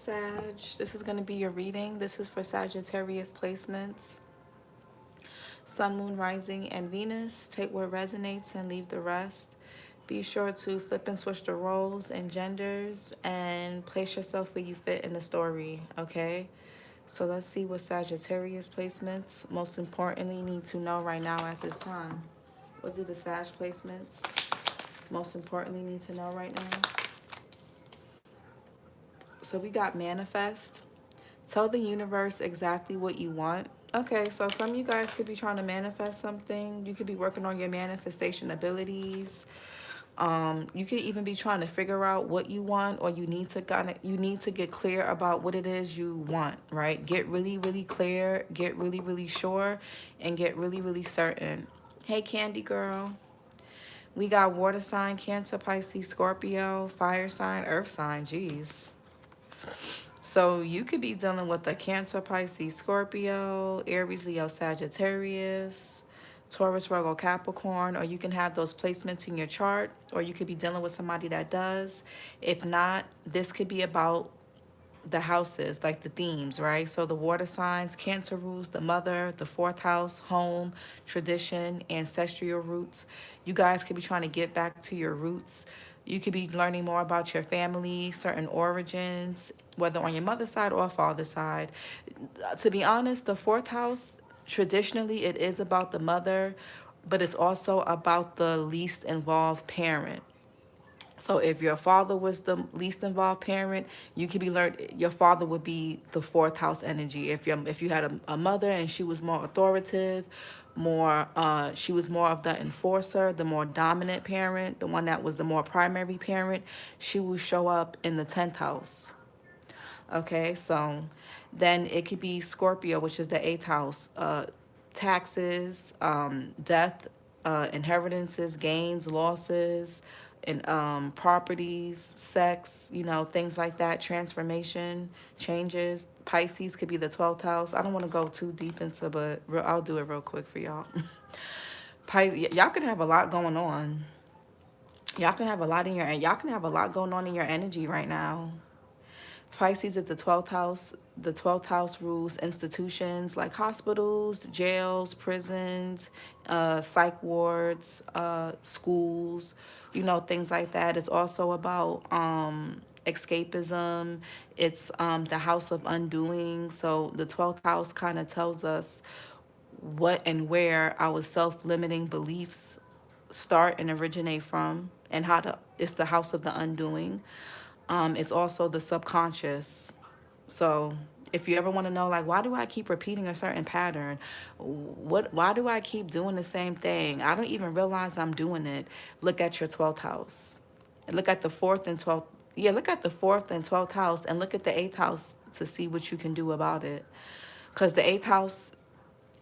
Sag. This is going to be your reading. This is for Sagittarius placements. Sun, Moon, Rising, and Venus. Take what resonates and leave the rest. Be sure to flip and switch the roles and genders and place yourself where you fit in the story, okay? So let's see what Sagittarius placements most importantly need to know right now at this time. What do the Sag placements most importantly need to know right now? So we got manifest. Tell the universe exactly what you want. Okay, so some of you guys could be trying to manifest something. You could be working on your manifestation abilities. You could even be trying to figure out what you want, or you need to get clear about what it is you want, right? Get really, really clear, get really, really sure, and get really, really certain. Hey, Candy Girl. We got water sign, Cancer, Pisces, Scorpio, fire sign, earth sign. Jeez. So you could be dealing with a Cancer, Pisces, Scorpio, Aries, Leo, Sagittarius, Taurus, Virgo, Capricorn, or you can have those placements in your chart, or you could be dealing with somebody that does. If not, this could be about the houses, like the themes, right? So the water signs, Cancer rules the mother, the fourth house, home, tradition, ancestral roots. You guys could be trying to get back to your roots. You could be learning more about your family, certain origins, whether on your mother's side or father's side. To be honest, the fourth house, traditionally, it is about the mother, but it's also about the least involved parent. So if your father was the least involved parent, you could be your father would be the fourth house energy. If you had a mother and she was more authoritative, she was more of the enforcer, the more dominant parent, the one that was the more primary parent, she will show up in the 10th house. Okay, so then it could be Scorpio, which is the 8th house, taxes, death, inheritances, gains, losses, and properties, sex, things like that, transformation, changes. Pisces could be the 12th house. I don't want to go too deep into, but I'll do it real quick for y'all. Pisces, y'all can have a lot going on. Y'all can have a lot going on in your energy right now. Pisces is the 12th house. The 12th house rules institutions like hospitals, jails, prisons, psych wards, schools, things like that. It's also about escapism. It's the house of undoing. So the 12th house kind of tells us what and where our self-limiting beliefs start and originate from, and it's the house of the undoing. It's also the subconscious. So if you ever want to know, like, why do I keep repeating a certain pattern? Why do I keep doing the same thing? I don't even realize I'm doing it. Look at your 12th house. And look at the 4th and 12th. Yeah, look at the 4th and 12th house, and look at the 8th house to see what you can do about it. Because the 8th house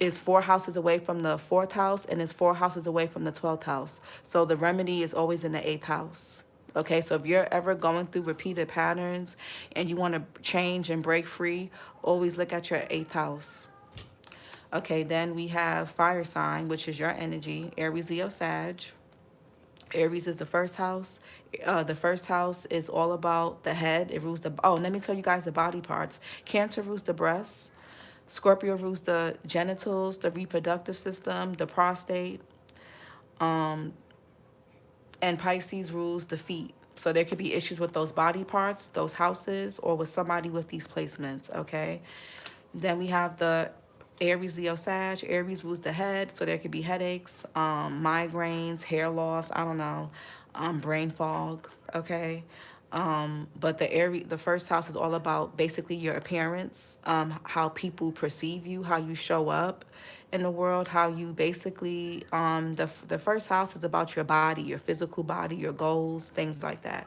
is 4 houses away from the 4th house, and is 4 houses away from the 12th house. So the remedy is always in the 8th house. Okay, so if you're ever going through repeated patterns and you want to change and break free, always look at your 8th house. Okay, then we have fire sign, which is your energy, Aries, Leo, Sag. Aries is the first house. The first house is all about the head. It rules let me tell you guys the body parts. Cancer rules the breasts. Scorpio rules the genitals, the reproductive system, the prostate. And Pisces rules the feet. So there could be issues with those body parts, those houses, or with somebody with these placements, okay? Then we have the Aries, Leo, Sag. Aries rules the head, so there could be headaches, migraines, hair loss, I don't know, brain fog, okay? But the first house is all about basically your appearance, how people perceive you, how you show up in the world, how you basically, the first house is about your body, your physical body, your goals, things like that.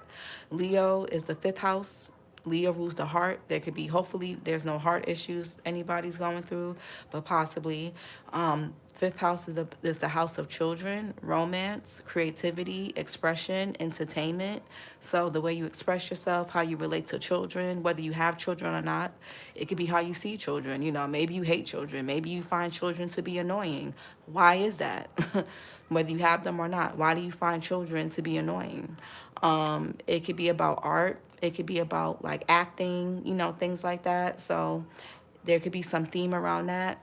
Leo is the 5th house. Leo rules the heart. There could be, hopefully, there's no heart issues anybody's going through, but possibly. 5th house is the house of children, romance, creativity, expression, entertainment. So the way you express yourself, how you relate to children, whether you have children or not, it could be how you see children. Maybe you hate children. Maybe you find children to be annoying. Why is that? Whether you have them or not, why do you find children to be annoying? It could be about art. It could be about like acting, you know, things like that. So there could be some theme around that.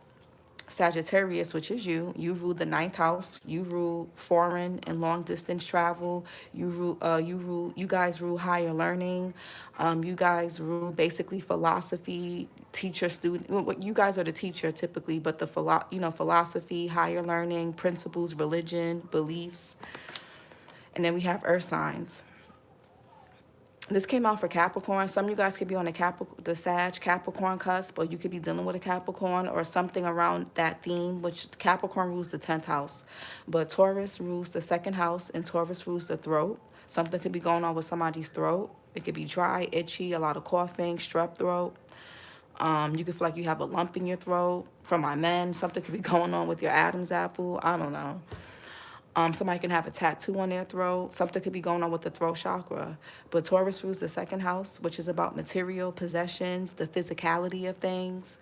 Sagittarius, which is you rule the ninth house. You rule foreign and long distance travel. You guys rule higher learning. You guys rule basically philosophy, teacher, student. Well, you guys are the teacher typically, but the philosophy, higher learning, principles, religion, beliefs, and then we have earth signs. This came out for Capricorn. Some of you guys could be on the Sag Capricorn cusp, or you could be dealing with a Capricorn or something around that theme, which Capricorn rules the 10th house. But Taurus rules the 2nd house, and Taurus rules the throat. Something could be going on with somebody's throat. It could be dry, itchy, a lot of coughing, strep throat. You could feel like you have a lump in your throat. For my men, something could be going on with your Adam's apple. I don't know. Somebody can have a tattoo on their throat. Something could be going on with the throat chakra. But Taurus rules the 2nd house, which is about material possessions, the physicality of things,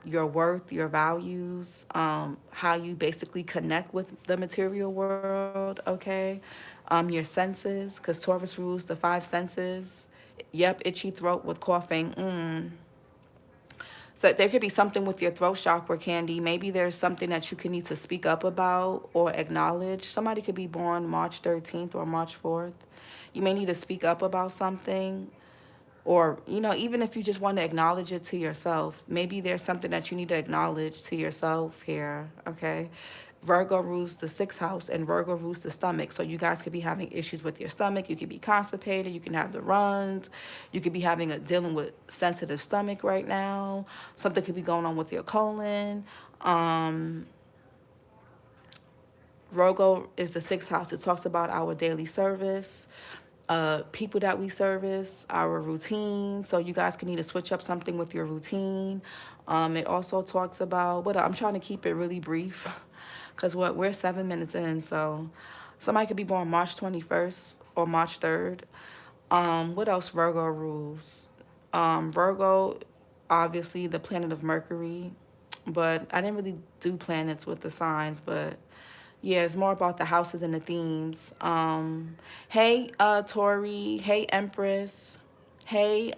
your worth, your values, how you basically connect with the material world, okay? Your senses, because Taurus rules the 5 senses. Yep, itchy throat with coughing. So there could be something with your throat chakra, Candy. Maybe there's something that you could need to speak up about or acknowledge. Somebody could be born March 13th or March 4th. You may need to speak up about something. Or, you know, even if you just want to acknowledge it to yourself, maybe there's something that you need to acknowledge to yourself here, okay? Virgo rules the 6th house, and Virgo rules the stomach. So you guys could be having issues with your stomach. You could be constipated. You can have the runs. You could be dealing with sensitive stomach right now. Something could be going on with your colon. Virgo is the 6th house. It talks about our daily service, people that we service, our routine. So you guys can need to switch up something with your routine. It also talks about I'm trying to keep it really brief because we're 7 minutes in. So somebody could be born March 21st or March 3rd. What else Virgo rules? Virgo, obviously the planet of Mercury, but I didn't really do planets with the signs, but yeah, it's more about the houses and the themes. Hey, Tori. Hey, Empress. Hey,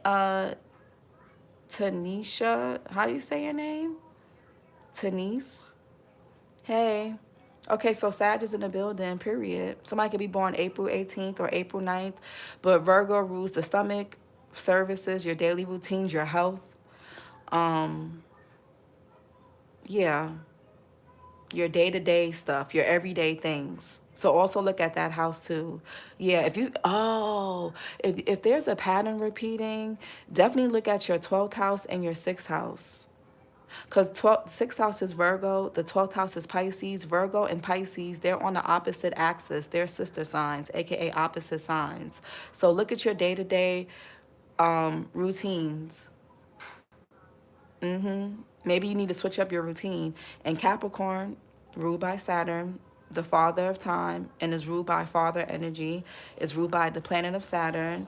Tanisha. How do you say your name? Tanise. Hey. Okay, so Sag is in the building, period. Somebody could be born April 18th or April 9th, but Virgo rules the stomach, services, your daily routines, your health. Yeah. Your day-to-day stuff, your everyday things. So also look at that house too. Yeah, if there's a pattern repeating, definitely look at your 12th house and your 6th house. Because 6th house is Virgo, the 12th house is Pisces. Virgo and Pisces, they're on the opposite axis. They're sister signs, aka opposite signs. So look at your day-to-day routines. Maybe you need to switch up your routine. And Capricorn, ruled by Saturn, the father of time, and is ruled by father energy, is ruled by the planet of Saturn.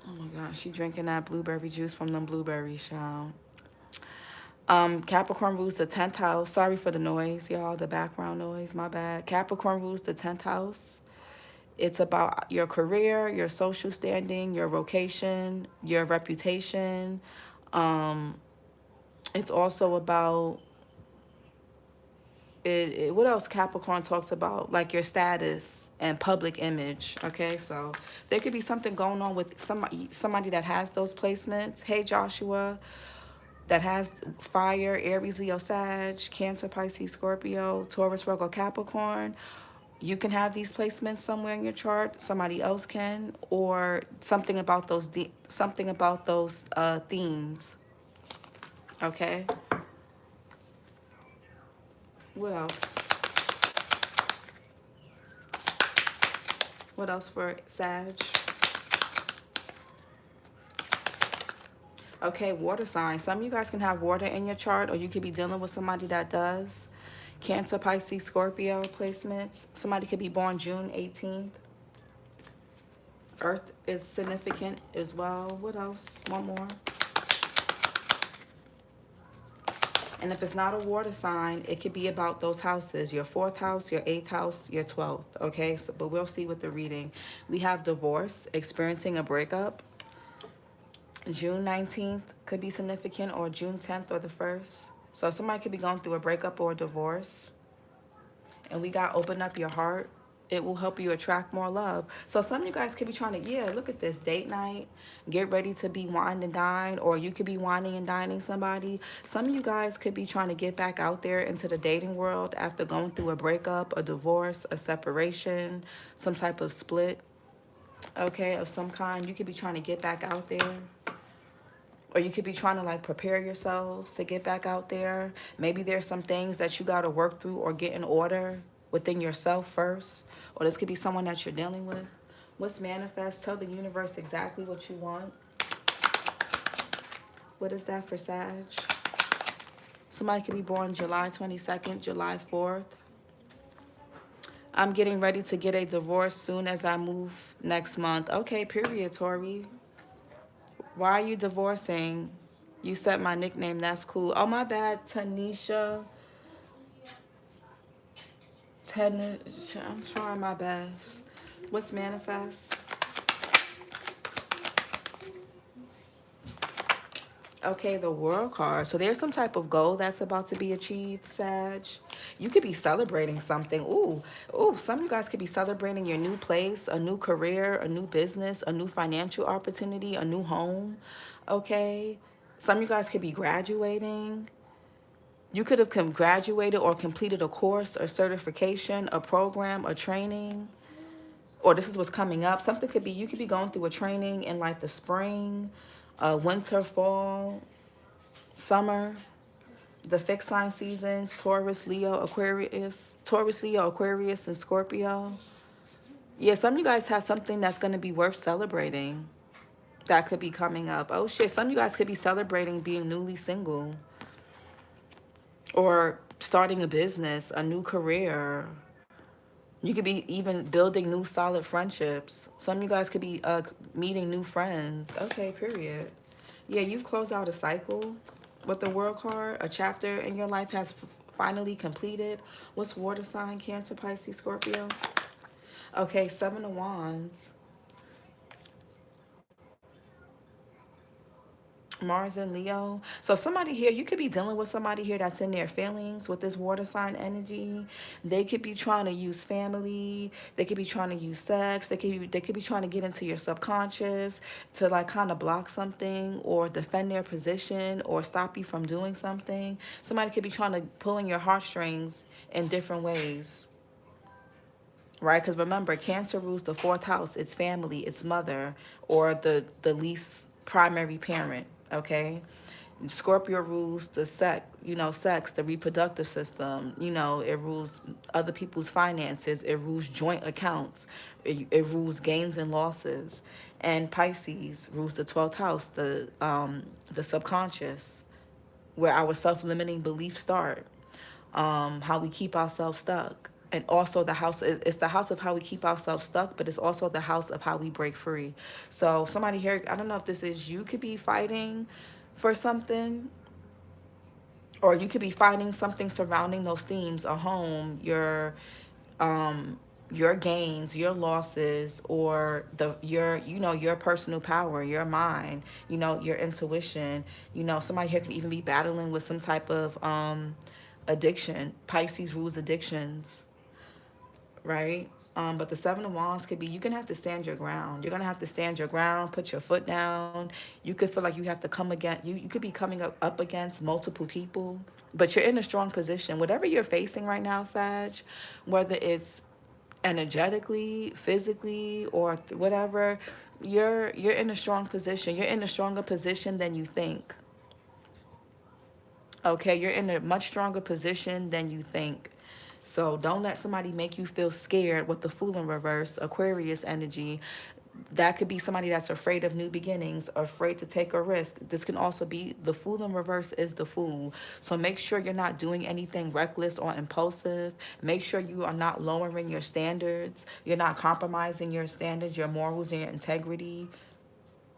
Oh my gosh, she drinking that blueberry juice from them blueberries, y'all. Capricorn rules the 10th house. Sorry for the noise, y'all, the background noise, my bad. Capricorn rules the 10th house. It's about your career, your social standing, your vocation, your reputation. It's also about what else Capricorn talks about, like your status and public image. Okay, so there could be something going on with somebody that has those placements. Hey, Joshua, that has fire, Aries, Leo, Sag, Cancer, Pisces, Scorpio, Taurus, Virgo, Capricorn. You can have these placements somewhere in your chart. Somebody else can, or something about those themes. Okay. What else? What else for Sag? Okay, water signs. Some of you guys can have water in your chart, or you could be dealing with somebody that does. Cancer, Pisces, Scorpio placements. Somebody could be born June 18th. Earth is significant as well. What else? One more. And if it's not a water sign, it could be about those houses, your 4th house, your 8th house, your 12th, okay? So, but we'll see with the reading. We have divorce, experiencing a breakup. June 19th could be significant, or June 10th or the 1st. So somebody could be going through a breakup or a divorce. And we got open up your heart. It will help you attract more love. So some of you guys could be trying to, yeah, look at this, date night, get ready to be wine and dine, or you could be wining and dining somebody. Some of you guys could be trying to get back out there into the dating world after going through a breakup, a divorce, a separation, some type of split, okay, of some kind. You could be trying to get back out there. Or you could be trying to like prepare yourselves to get back out there. Maybe there's some things that you got to work through or get in order within yourself first. Or this could be someone that you're dealing with. What's manifest? Tell the universe exactly what you want. What is that for Sag? Somebody could be born July 22nd, July 4th. I'm getting ready to get a divorce soon as I move next month. Okay, period, Tori. Why are you divorcing? You said my nickname. That's cool. Oh, my bad, Tanisha. I'm trying my best. What's manifest? Okay, the World card. So there's some type of goal that's about to be achieved, Sag. You could be celebrating something. Ooh, some of you guys could be celebrating your new place, a new career, a new business, a new financial opportunity, a new home, okay? Some of you guys could be graduating. You could have graduated or completed a course, a certification, a program, a training, or this is what's coming up. Something could be, you could be going through a training in like the spring, winter, fall, summer, the fixed sign seasons, Taurus, Leo, Aquarius, and Scorpio. Yeah, some of you guys have something that's going to be worth celebrating that could be coming up. Oh shit, some of you guys could be celebrating being newly single or starting a business, a new career. You could be even building new solid friendships. Some of you guys could be meeting new friends. Okay, period. Yeah, you've closed out a cycle with the World card. A chapter in your life has finally completed. What's water sign? Cancer, Pisces, Scorpio. Okay, 7 of Wands. Mars and Leo. So somebody here, you could be dealing with somebody here that's in their feelings with this water sign energy. They could be trying to use family. They could be trying to use sex. They could be trying to get into your subconscious to like kind of block something or defend their position or stop you from doing something. Somebody could be trying to pull in your heartstrings in different ways. Right? Because remember, Cancer rules the 4th house. It's family, it's mother, or the least primary parent. Okay, Scorpio rules the sex, the reproductive system. It rules other people's finances. It rules joint accounts. It rules gains and losses. And Pisces rules the 12th house, the subconscious, where our self-limiting beliefs start. How we keep ourselves stuck. And also it's the house of how we keep ourselves stuck, but it's also the house of how we break free. So somebody here, I don't know if this is you, could be fighting for something, or you could be fighting something surrounding those themes: a home, your gains, your losses, or your personal power, your mind, your intuition. Somebody here could even be battling with some type of addiction. Pisces rules addictions. Right? But the 7 of Wands could be, you're going to have to stand your ground. You're going to have to stand your ground, put your foot down. You could feel like you have to come against, you could be coming up against multiple people, but you're in a strong position. Whatever you're facing right now, Sag, whether it's energetically, physically, or whatever, you're in a strong position. You're in a stronger position than you think. Okay, you're in a much stronger position than you think. So don't let somebody make you feel scared with the Fool in reverse, Aquarius energy. That could be somebody that's afraid of new beginnings, afraid to take a risk. This can also be the Fool in reverse is the Fool. So make sure you're not doing anything reckless or impulsive. Make sure you are not lowering your standards. You're not compromising your standards, your morals, and your integrity.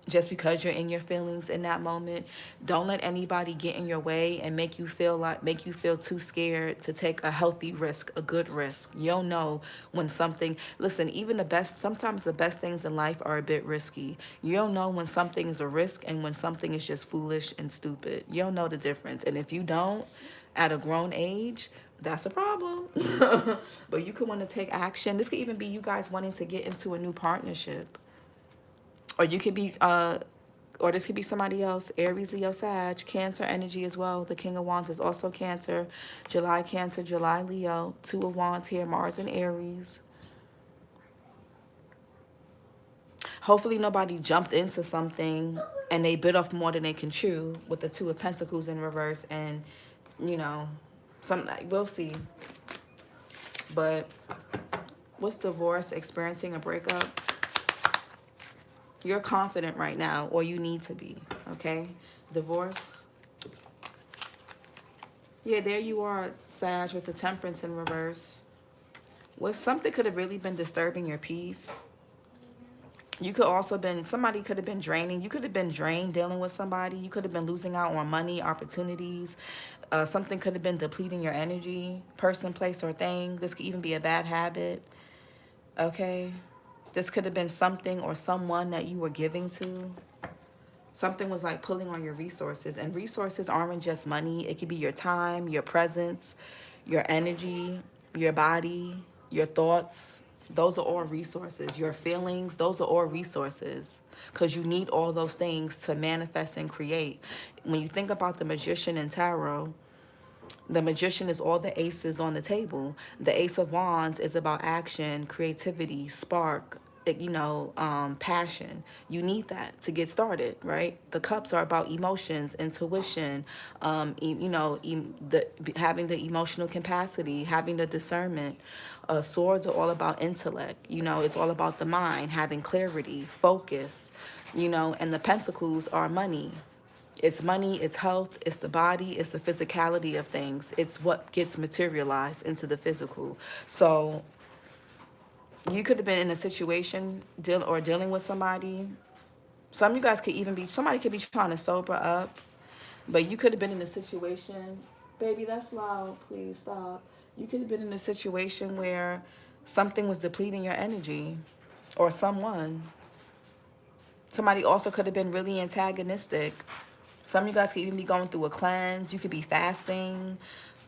just because you're in your feelings in that moment. Don't let anybody get in your way and make you feel too scared to take a healthy risk, a good risk. You don't know when something, listen, even sometimes the best things in life are a bit risky. You don't know when something is a risk and when something is just foolish and stupid. You don't know the difference. And if you don't, at a grown age, that's a problem. But you could want to take action. This could even be you guys wanting to get into a new partnership. Or you could be or this could be somebody else, Aries, Leo, Sag, Cancer energy as well. The King of Wands is also Cancer, July Leo, Two of Wands here, Mars and Aries. Hopefully nobody jumped into something and they bit off more than they can chew with the Two of Pentacles in reverse, and you know, we'll see. But what's divorce, experiencing a breakup? You're confident right now, or you need to be, okay? Divorce. Yeah, there you are, Sag, with the Temperance in reverse. Something could have really been disturbing your peace. You could also somebody could have been draining. You could have been drained dealing with somebody. You could have been losing out on money, opportunities. Something could have been depleting your energy, person, place, or thing. This could even be a bad habit, okay? This could have been something or someone that you were giving to. Something was like pulling on your resources. And resources aren't just money. It could be your time, your presence, your energy, your body, your thoughts. Those are all resources. Your feelings, those are all resources. Because you need all those things to manifest and create. When you think about the Magician in Tarot, the Magician is all the aces on the table. The Ace of Wands is about action, creativity, spark, passion. You need that to get started, right? The Cups are about emotions, intuition, having the emotional capacity, having the discernment. Swords are all about intellect. It's all about the mind, having clarity, focus, and the Pentacles are money. It's money, it's health, it's the body, it's the physicality of things. It's what gets materialized into the physical. So you could have been in a situation dealing with somebody. Some of you guys could even somebody could be trying to sober up, but you could have been in a situation, baby, that's loud, please stop. You could have been in a situation where something was depleting your energy, or someone. Somebody also could have been really antagonistic. Some of you guys could even be going through a cleanse. You could be fasting.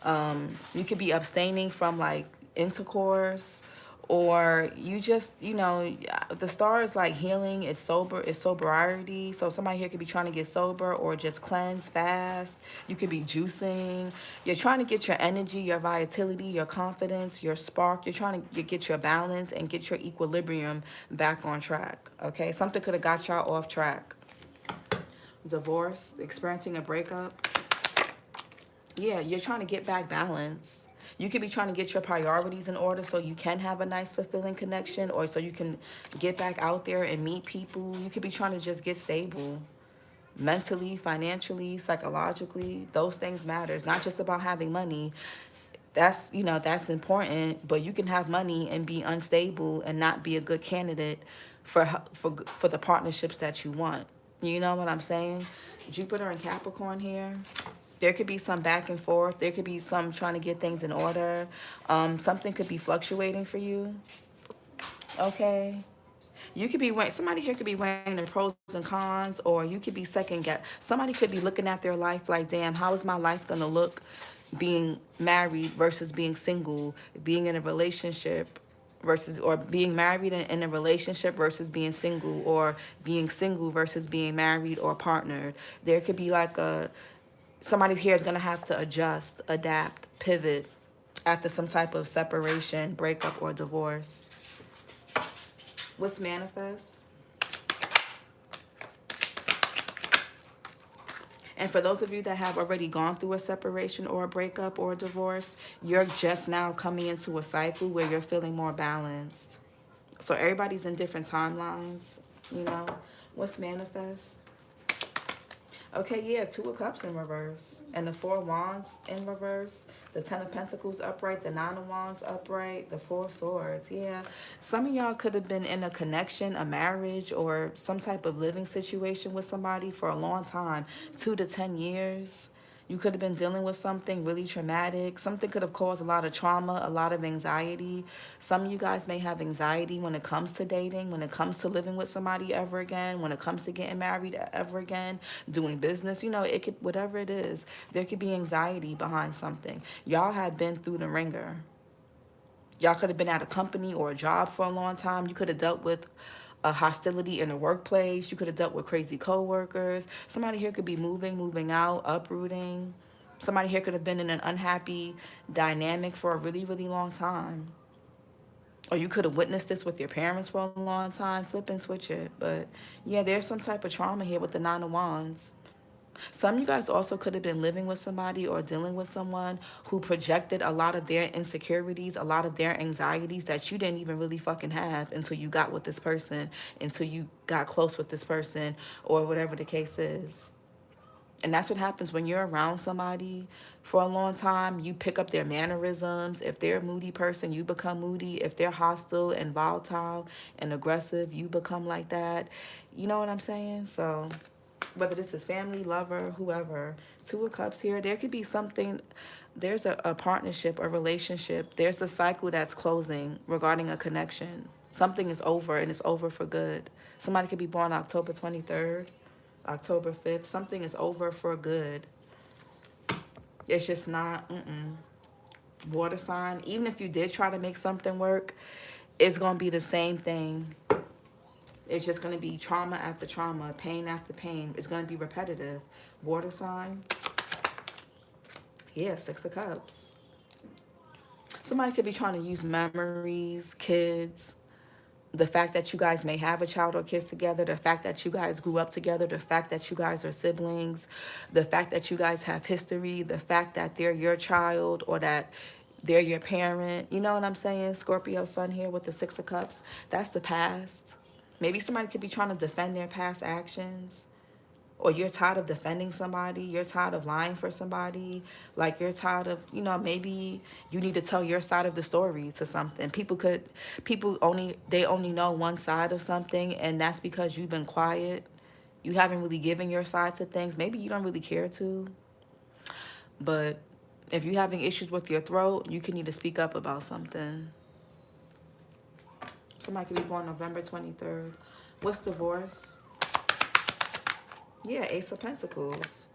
You could be abstaining from like intercourse, or you just, the star is like healing. It's sobriety. So somebody here could be trying to get sober or just cleanse, fast. You could be juicing. You're trying to get your energy, your vitality, your confidence, your spark. You're trying to get your balance and get your equilibrium back on track. Okay, something could have got y'all off track. Divorce, experiencing a breakup. Yeah, you're trying to get back balance. You could be trying to get your priorities in order so you can have a nice, fulfilling connection, or so you can get back out there and meet people. You could be trying to just get stable mentally, financially, psychologically. Those things matter. It's not just about having money. That's important, but you can have money and be unstable and not be a good candidate for the partnerships that you want. You know what I'm saying? Jupiter and Capricorn here. There could be some back and forth. There could be some trying to get things in order. Something could be fluctuating for you. Okay. You could be somebody here could be weighing the pros and cons, or you could be second guess. Somebody could be looking at their life like, damn, how is my life going to look being married versus being single, being in a relationship or being married in a relationship versus being single, or being single versus being married or partnered. There could be like somebody here is going to have to adjust, adapt, pivot after some type of separation, breakup, or divorce. What's manifest? And for those of you that have already gone through a separation or a breakup or a divorce, you're just now coming into a cycle where you're feeling more balanced. So everybody's in different timelines, What's manifest? Okay, yeah, Two of Cups in reverse. And the Four of Wands in reverse. The Ten of Pentacles upright. The Nine of Wands upright. The Four of Swords. Yeah. Some of y'all could have been in a connection, a marriage, or some type of living situation with somebody for a long time. 2 to 10 years. You could have been dealing with something really traumatic. Something could have caused a lot of trauma, a lot of anxiety. Some of you guys may have anxiety when it comes to dating, when it comes to living with somebody ever again, when it comes to getting married ever again, doing business. You know, it could, whatever it is, there could be anxiety behind something. Y'all have been through the ringer. Y'all could have been at a company or a job for a long time. You could have dealt with a hostility in the workplace. You could have dealt with crazy coworkers. Somebody here could be moving out, uprooting. Somebody here could have been in an unhappy dynamic for a really, really long time. Or you could have witnessed this with your parents for a long time. Flip and switch it. But yeah, there's some type of trauma here with the Nine of Wands. Some of you guys also could have been living with somebody or dealing with someone who projected a lot of their insecurities, a lot of their anxieties that you didn't even really fucking have until you got with this person, until you got close with this person, or whatever the case is. And that's what happens when you're around somebody for a long time. You pick up their mannerisms. If they're a moody person, you become moody. If they're hostile and volatile and aggressive, you become like that. You know what I'm saying? So whether this is family, lover, whoever, Two of Cups here, there could be something, there's a partnership, a relationship. There's a cycle that's closing regarding a connection. Something is over and it's over for good. Somebody could be born October 23rd, October 5th. Something is over for good. It's just not, water sign. Even if you did try to make something work, it's going to be the same thing. It's just going to be trauma after trauma, pain after pain. It's going to be repetitive. Water sign. Yeah, Six of Cups. Somebody could be trying to use memories, kids, the fact that you guys may have a child or kids together, the fact that you guys grew up together, the fact that you guys are siblings, the fact that you guys have history, the fact that they're your child or that they're your parent. You know what I'm saying? Scorpio sun here with the Six of Cups. That's the past. Maybe somebody could be trying to defend their past actions. Or you're tired of defending somebody. You're tired of lying for somebody. Like you're tired of, you know, maybe you need to tell your side of the story to something. They only know one side of something, and that's because you've been quiet. You haven't really given your side to things. Maybe you don't really care to. But if you're having issues with your throat, you can need to speak up about something. Somebody could be born November 23rd. What's divorce? Yeah, Ace of Pentacles.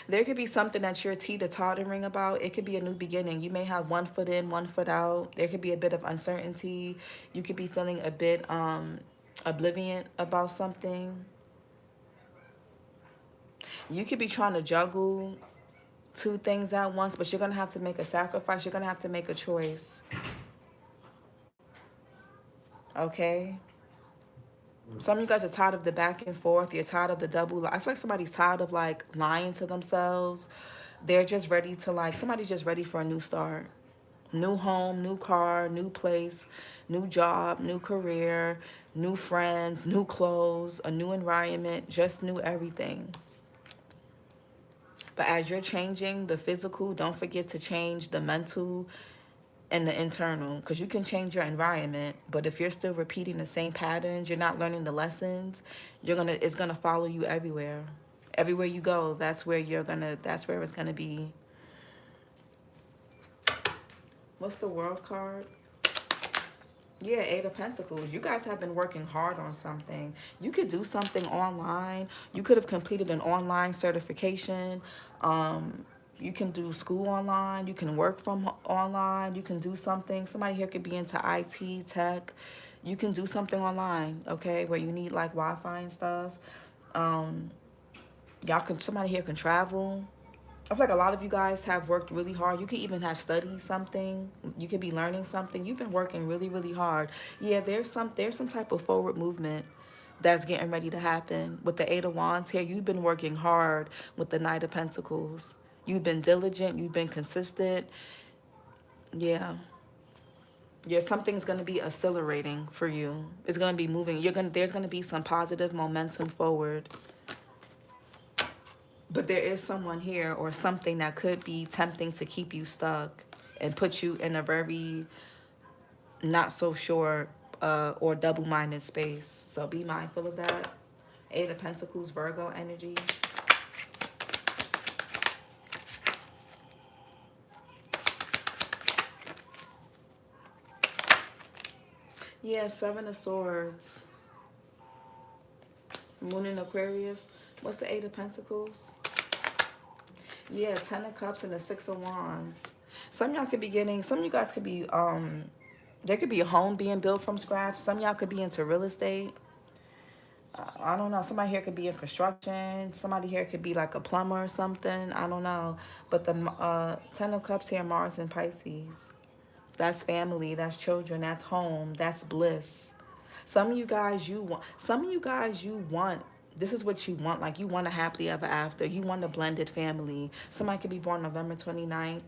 There could be something that you're teeter-tottering about. It could be a new beginning. You may have one foot in, one foot out. There could be a bit of uncertainty. You could be feeling a bit oblivion about something. You could be trying to juggle two things at once, but you're going to have to make a sacrifice. You're going to have to make a choice. Okay? Some of you guys are tired of the back and forth. You're tired of the double. I feel like somebody's tired of like lying to themselves. They're just ready to like, somebody's just ready for a new start. New home, new car, new place, new job, new career, new friends, new clothes, a new environment, just new everything. But as you're changing the physical, don't forget to change the mental and the internal, because you can change your environment, but if you're still repeating the same patterns, you're not learning the lessons, it's gonna follow you everywhere. Everywhere you go, that's where it's gonna be. What's the World card? Yeah, Eight of Pentacles. You guys have been working hard on something. You could do something online. You could have completed an online certification. You can do school online. You can work from online. You can do something. Somebody here could be into IT, tech. You can do something online, okay, where you need like Wi-Fi and stuff. Somebody here can travel. I feel like a lot of you guys have worked really hard. You could even have studied something. You could be learning something. You've been working really, really hard. Yeah, there's some type of forward movement that's getting ready to happen. With the Eight of Wands here, you've been working hard with the Knight of Pentacles. You've been diligent. You've been consistent. Yeah. Yeah, something's going to be accelerating for you. It's going to be moving. There's going to be some positive momentum forward. But there is someone here or something that could be tempting to keep you stuck and put you in a very not so sure or double-minded space. So be mindful of that. Eight of Pentacles, Virgo energy. Yeah, Seven of Swords. Moon in Aquarius. What's the Eight of Pentacles? Yeah, Ten of Cups and the Six of Wands. Some of y'all could be getting, some of you guys could be, there could be a home being built from scratch. Some of y'all could be into real estate. I don't know. Somebody here could be in construction. Somebody here could be like a plumber or something. I don't know. But the Ten of Cups here, Mars and Pisces. That's family. That's children. That's home. That's bliss. Some of you guys, you want, this is what you want. Like, you want a happily ever after. You want a blended family. Somebody could be born November 29th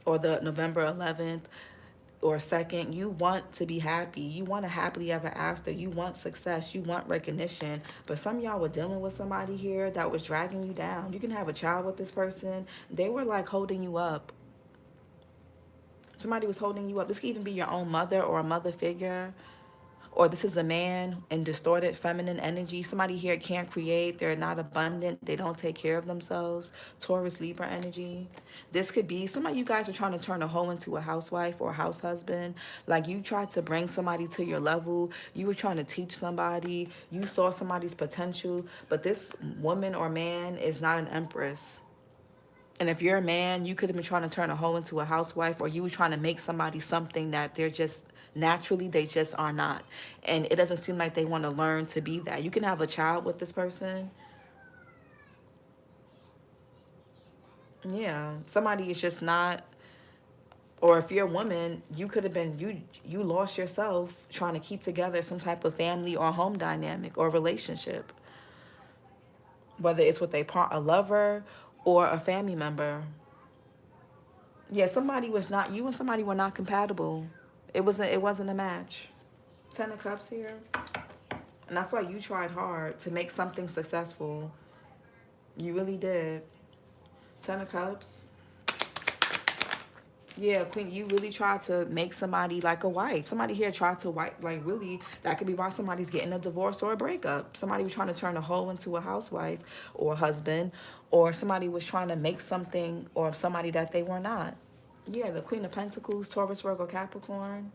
or the November 11th or 2nd. You want to be happy. You want a happily ever after. You want success. You want recognition. But some of y'all were dealing with somebody here that was dragging you down. You can have a child with this person. They were like holding you up. Somebody was holding you up. This could even be your own mother or a mother figure. Or this is a man in distorted feminine energy. Somebody here can't create. They're not abundant. They don't take care of themselves. Taurus, Libra energy. This could be, some of you guys are trying to turn a hoe into a housewife or a house husband. Like, you tried to bring somebody to your level. You were trying to teach somebody. You saw somebody's potential. But this woman or man is not an empress. And if you're a man, you could have been trying to turn a hoe into a housewife, or you were trying to make somebody something that they're just naturally, they just are not. And it doesn't seem like they want to learn to be that. You can have a child with this person. Yeah, somebody is just not, or if you're a woman, you could have been, you lost yourself trying to keep together some type of family or home dynamic or relationship. Whether it's with a lover or a family member. Yeah, somebody was not, you and somebody were not compatible. It wasn't a match. Ten of Cups here. And I feel like you tried hard to make something successful. You really did. Ten of Cups. Yeah, Queen, you really tried to make somebody like a wife. Somebody here tried to wife, like, really, that could be why somebody's getting a divorce or a breakup. Somebody was trying to turn a hoe into a housewife or a husband, or somebody was trying to make something or somebody that they were not. Yeah, the Queen of Pentacles, Taurus, Virgo, Capricorn.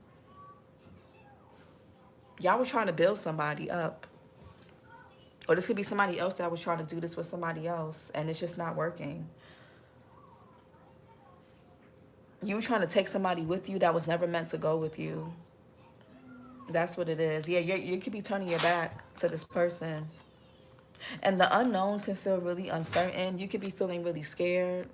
Y'all were trying to build somebody up. Or this could be somebody else that was trying to do this with somebody else, and it's just not working. You were trying to take somebody with you that was never meant to go with you. That's what it is. Yeah, you could be turning your back to this person. And the unknown can feel really uncertain. You could be feeling really scared.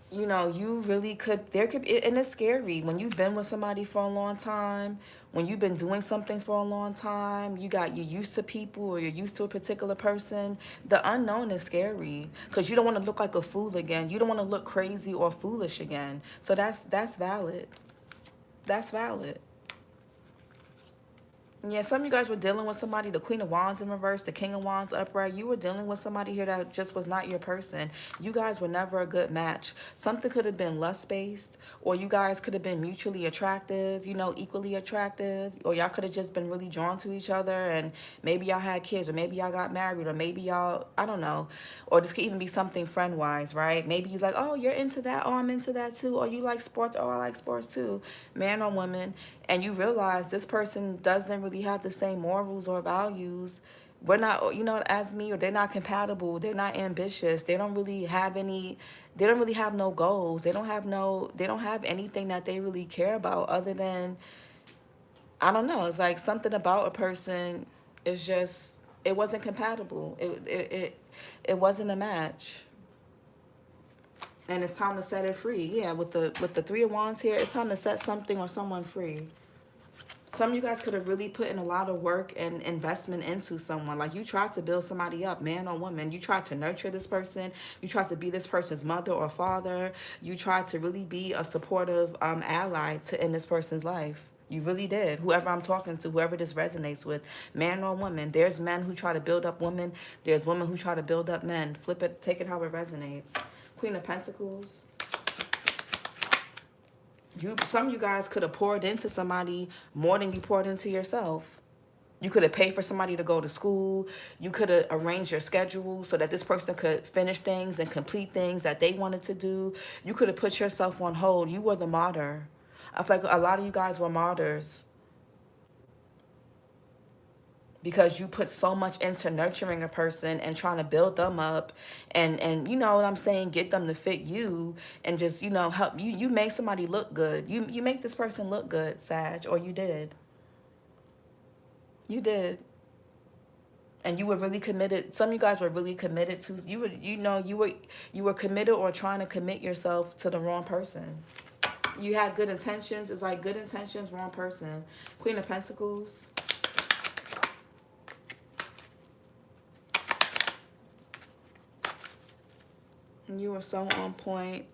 You know, you really could, there could be, and it's scary when you've been with somebody for a long time, when you've been doing something for a long time, you're used to people or you're used to a particular person. The unknown is scary because you don't want to look like a fool again. You don't want to look crazy or foolish again. So that's valid. That's valid. Yeah, some of you guys were dealing with somebody, the Queen of Wands in reverse, the King of Wands upright. You were dealing with somebody here that just was not your person. You guys were never a good match. Something could have been lust-based, or you guys could have been mutually attractive, you know, equally attractive, or y'all could have just been really drawn to each other, and maybe y'all had kids, or maybe y'all got married, or maybe y'all, I don't know. Or this could even be something friend-wise, right? Maybe you're like, oh, you're into that, oh, I'm into that too, or you like sports, oh, I like sports too, man or woman. And you realize this person doesn't really have the same morals or values. We're not, you know, as me, or they're not compatible. They're not ambitious. They don't really have no goals. They don't have anything that they really care about other than, I don't know. It's like something about a person is just, it wasn't compatible. It wasn't a match. And it's time to set it free. Yeah, with the Three of Wands here, it's time to set something or someone free. Some of you guys could have really put in a lot of work and investment into someone. Like, you tried to build somebody up, man or woman. You tried to nurture this person. You tried to be this person's mother or father. You tried to really be a supportive ally in this person's life. You really did. Whoever I'm talking to, whoever this resonates with, man or woman. There's men who try to build up women. There's women who try to build up men. Flip it, take it how it resonates. Queen of Pentacles. Some of you guys could have poured into somebody more than you poured into yourself. You could have paid for somebody to go to school. You could have arranged your schedule so that this person could finish things and complete things that they wanted to do. You could have put yourself on hold. You were the martyr. I feel like a lot of you guys were martyrs because you put so much into nurturing a person and trying to build them up and you know what I'm saying, get them to fit you and just, you know, help you. You make somebody look good. You make this person look good, Sag, or you did. You did. And you were really committed. Some of you guys were really committed to, you were committed or trying to commit yourself to the wrong person. You had good intentions. It's like good intentions, wrong person. Queen of Pentacles. And you are so on point.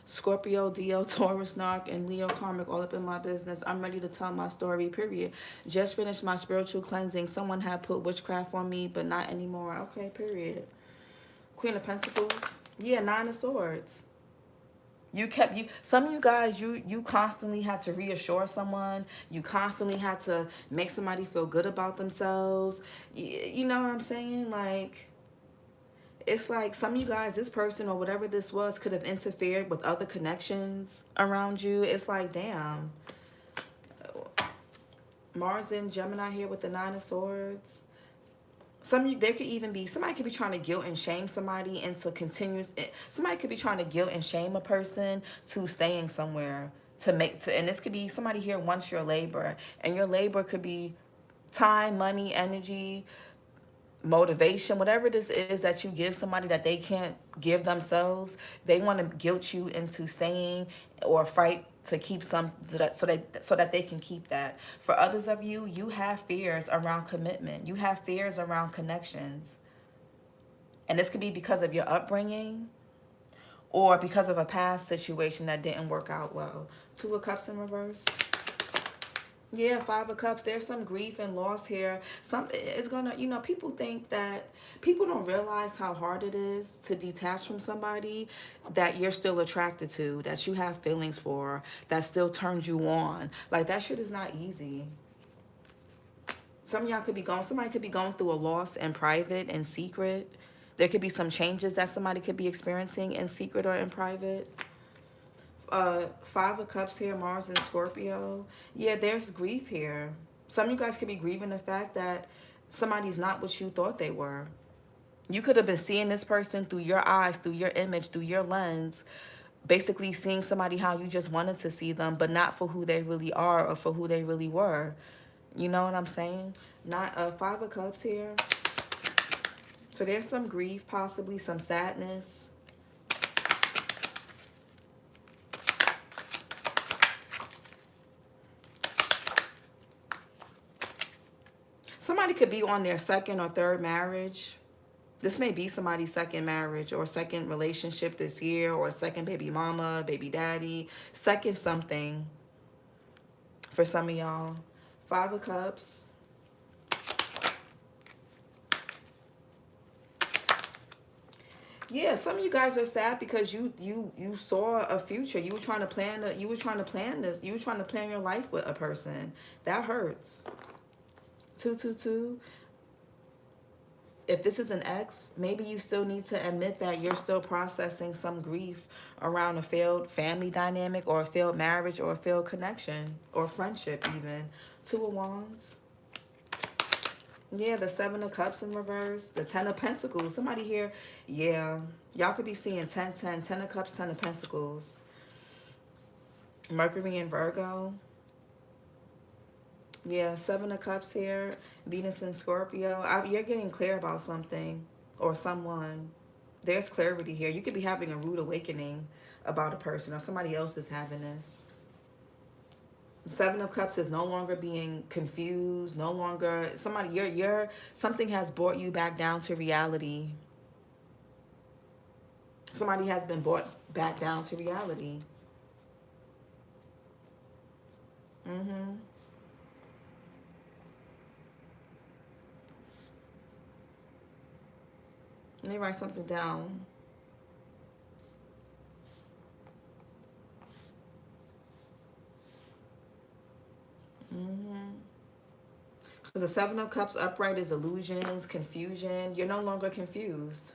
Scorpio, Leo, Taurus, Narc, and Leo karmic all up in my business. I'm ready to tell my story, period. Just finished my spiritual cleansing. Someone had put witchcraft on me, but not anymore. Okay, period. Queen of Pentacles. Yeah, Nine of Swords. Some of you guys, you constantly had to reassure someone. You constantly had to make somebody feel good about themselves. You know what I'm saying? Like, it's like some of you guys, this person or whatever this was could have interfered with other connections around you. It's like, damn. Mars and Gemini here with the Nine of Swords. There could even be, somebody could be trying to guilt and shame somebody into continuous, somebody could be trying to guilt and shame a person to staying somewhere and this could be somebody here wants your labor, and your labor could be time, money, energy, motivation, whatever this is that you give somebody that they can't give themselves. They want to guilt you into staying or fight to keep some so that they can keep that. For others of you, you have fears around commitment. You have fears around connections. And this could be because of your upbringing or because of a past situation that didn't work out well. Two of Cups in reverse. Yeah, Five of Cups. There's some grief and loss here. People think that people don't realize how hard it is to detach from somebody that you're still attracted to, that you have feelings for, that still turns you on. Like, that shit is not easy. Somebody could be going through a loss in private and secret. There could be some changes that somebody could be experiencing in secret or in private. Five of Cups here, Mars and Scorpio. Yeah, there's grief here. Some of you guys could be grieving the fact that somebody's not what you thought they were. You could have been seeing this person through your eyes, through your image, through your lens, basically seeing somebody how you just wanted to see them, but not for who they really are or for who they really were. You know what I'm saying? Five of Cups here. So there's some grief, possibly some sadness. Somebody could be on their second or third marriage. This may be somebody's second marriage or second relationship this year, or second baby mama, baby daddy, second something for some of y'all. Five of Cups. Yeah, some of you guys are sad because you saw a future. You were trying to plan this. You were trying to plan your life with a person. That hurts. 222. If this is an ex, maybe you still need to admit that you're still processing some grief around a failed family dynamic or a failed marriage or a failed connection or friendship even. Two of Wands. Yeah, the Seven of Cups in reverse. The Ten of Pentacles. Somebody here, yeah. Y'all could be seeing 10, 10. 10 of Cups, 10 of Pentacles. Mercury in Virgo. Yeah, Seven of Cups here. Venus in Scorpio. You're getting clear about something or someone. There's clarity here. You could be having a rude awakening about a person, or somebody else is having this. Seven of Cups is no longer being confused, no longer somebody, something has brought you back down to reality. Somebody has been brought back down to reality. Let me write something down. Because the Seven of Cups upright is illusions, confusion. You're no longer confused.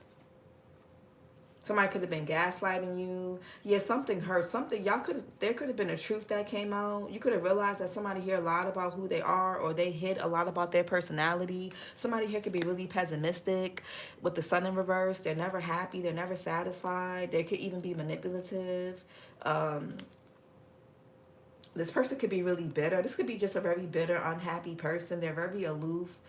Somebody could have been gaslighting you. Yeah, something hurt. Something, there could have been a truth that came out. You could have realized that somebody here lied about who they are, or they hid a lot about their personality. Somebody here could be really pessimistic with the sun in reverse. They're never happy. They're never satisfied. They could even be manipulative. This person could be really bitter. This could be just a very bitter, unhappy person. They're very aloof.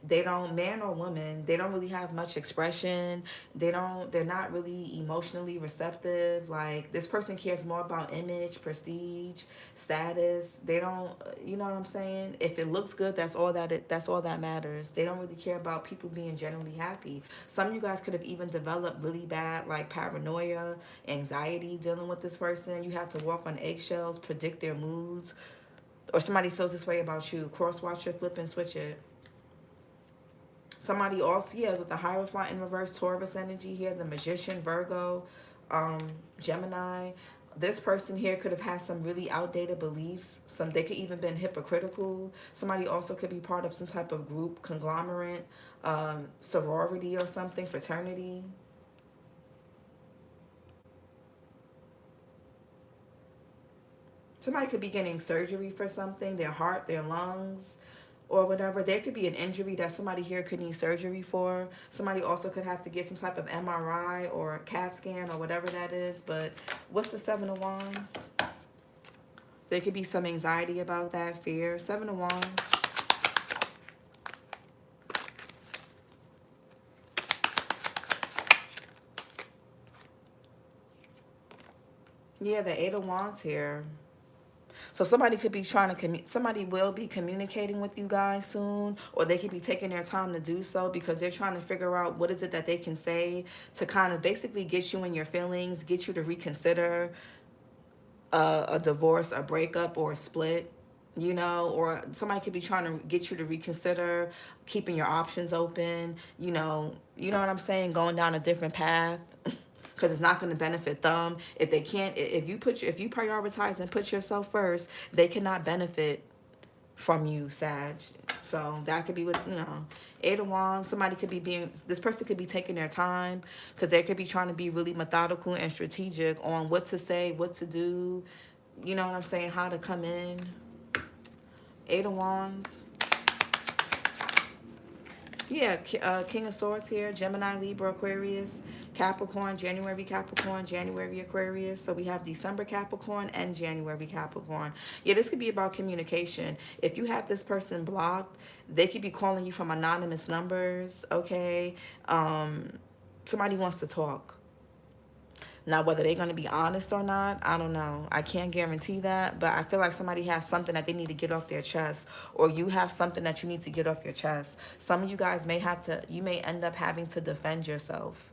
They don't, man or woman, they don't really have much expression. They're not really emotionally receptive. Like, this person cares more about image, prestige, status. They don't, you know what I'm saying? If it looks good, that's all that matters. They don't really care about people being generally happy. Some of you guys could have even developed really bad, like, paranoia, anxiety dealing with this person. You had to walk on eggshells, predict their moods. Or somebody feels this way about you. Cross watch it, flip and switch it. Somebody also, yeah, with the Hierophant in reverse, Taurus energy here, the Magician, Virgo, Gemini. This person here could have had some really outdated beliefs. They could even been hypocritical. Somebody also could be part of some type of group, conglomerate, sorority or something, fraternity. Somebody could be getting surgery for something, their heart, their lungs, or whatever. There could be an injury that somebody here could need surgery for. Somebody also could have to get some type of MRI or CAT scan or whatever that is. But what's the Seven of Wands? There could be some anxiety about that, fear. Seven of Wands. Yeah, the Eight of Wands here. So somebody could be trying to, somebody will be communicating with you guys soon, or they could be taking their time to do so because they're trying to figure out what is it that they can say to kind of basically get you in your feelings, get you to reconsider a divorce, a breakup, or a split, you know, or somebody could be trying to get you to reconsider keeping your options open, you know what I'm saying, going down a different path. Because it's not going to benefit them. If they can't, if you prioritize and put yourself first, they cannot benefit from you, Sag. So that could be what, you know, Eight of Wands. Somebody could be this person could be taking their time because they could be trying to be really methodical and strategic on what to say, what to do, you know what I'm saying, how to come in. Eight of Wands. Yeah, King of Swords here, Gemini, Libra, Aquarius, Capricorn, January Aquarius. So we have December Capricorn and January Capricorn. Yeah, this could be about communication. If you have this person blocked, they could be calling you from anonymous numbers, okay? Somebody wants to talk. Now, whether they're going to be honest or not, I don't know. I can't guarantee that, but I feel like somebody has something that they need to get off their chest, or you have something that you need to get off your chest. Some of you guys you may end up having to defend yourself.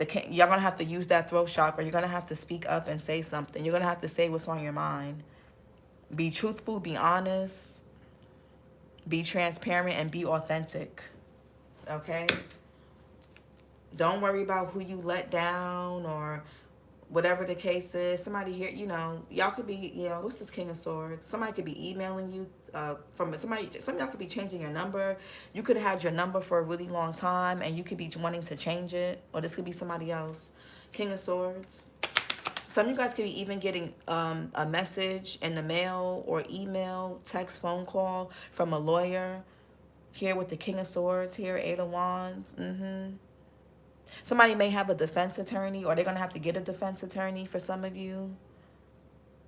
You're going to have to use that throat chakra. You're going to have to speak up and say something. You're going to have to say what's on your mind. Be truthful, be honest, be transparent, and be authentic, okay? Don't worry about who you let down or whatever the case is. Somebody here, you know, y'all could be, you know, what's this King of Swords? Somebody could be emailing you some of y'all could be changing your number. You could have had your number for a really long time and you could be wanting to change it, or this could be somebody else. King of Swords. Some of you guys could be even getting a message in the mail or email, text, phone call from a lawyer. Here with the King of Swords here, Eight of Wands. Somebody may have a defense attorney, or they're going to have to get a defense attorney for some of you.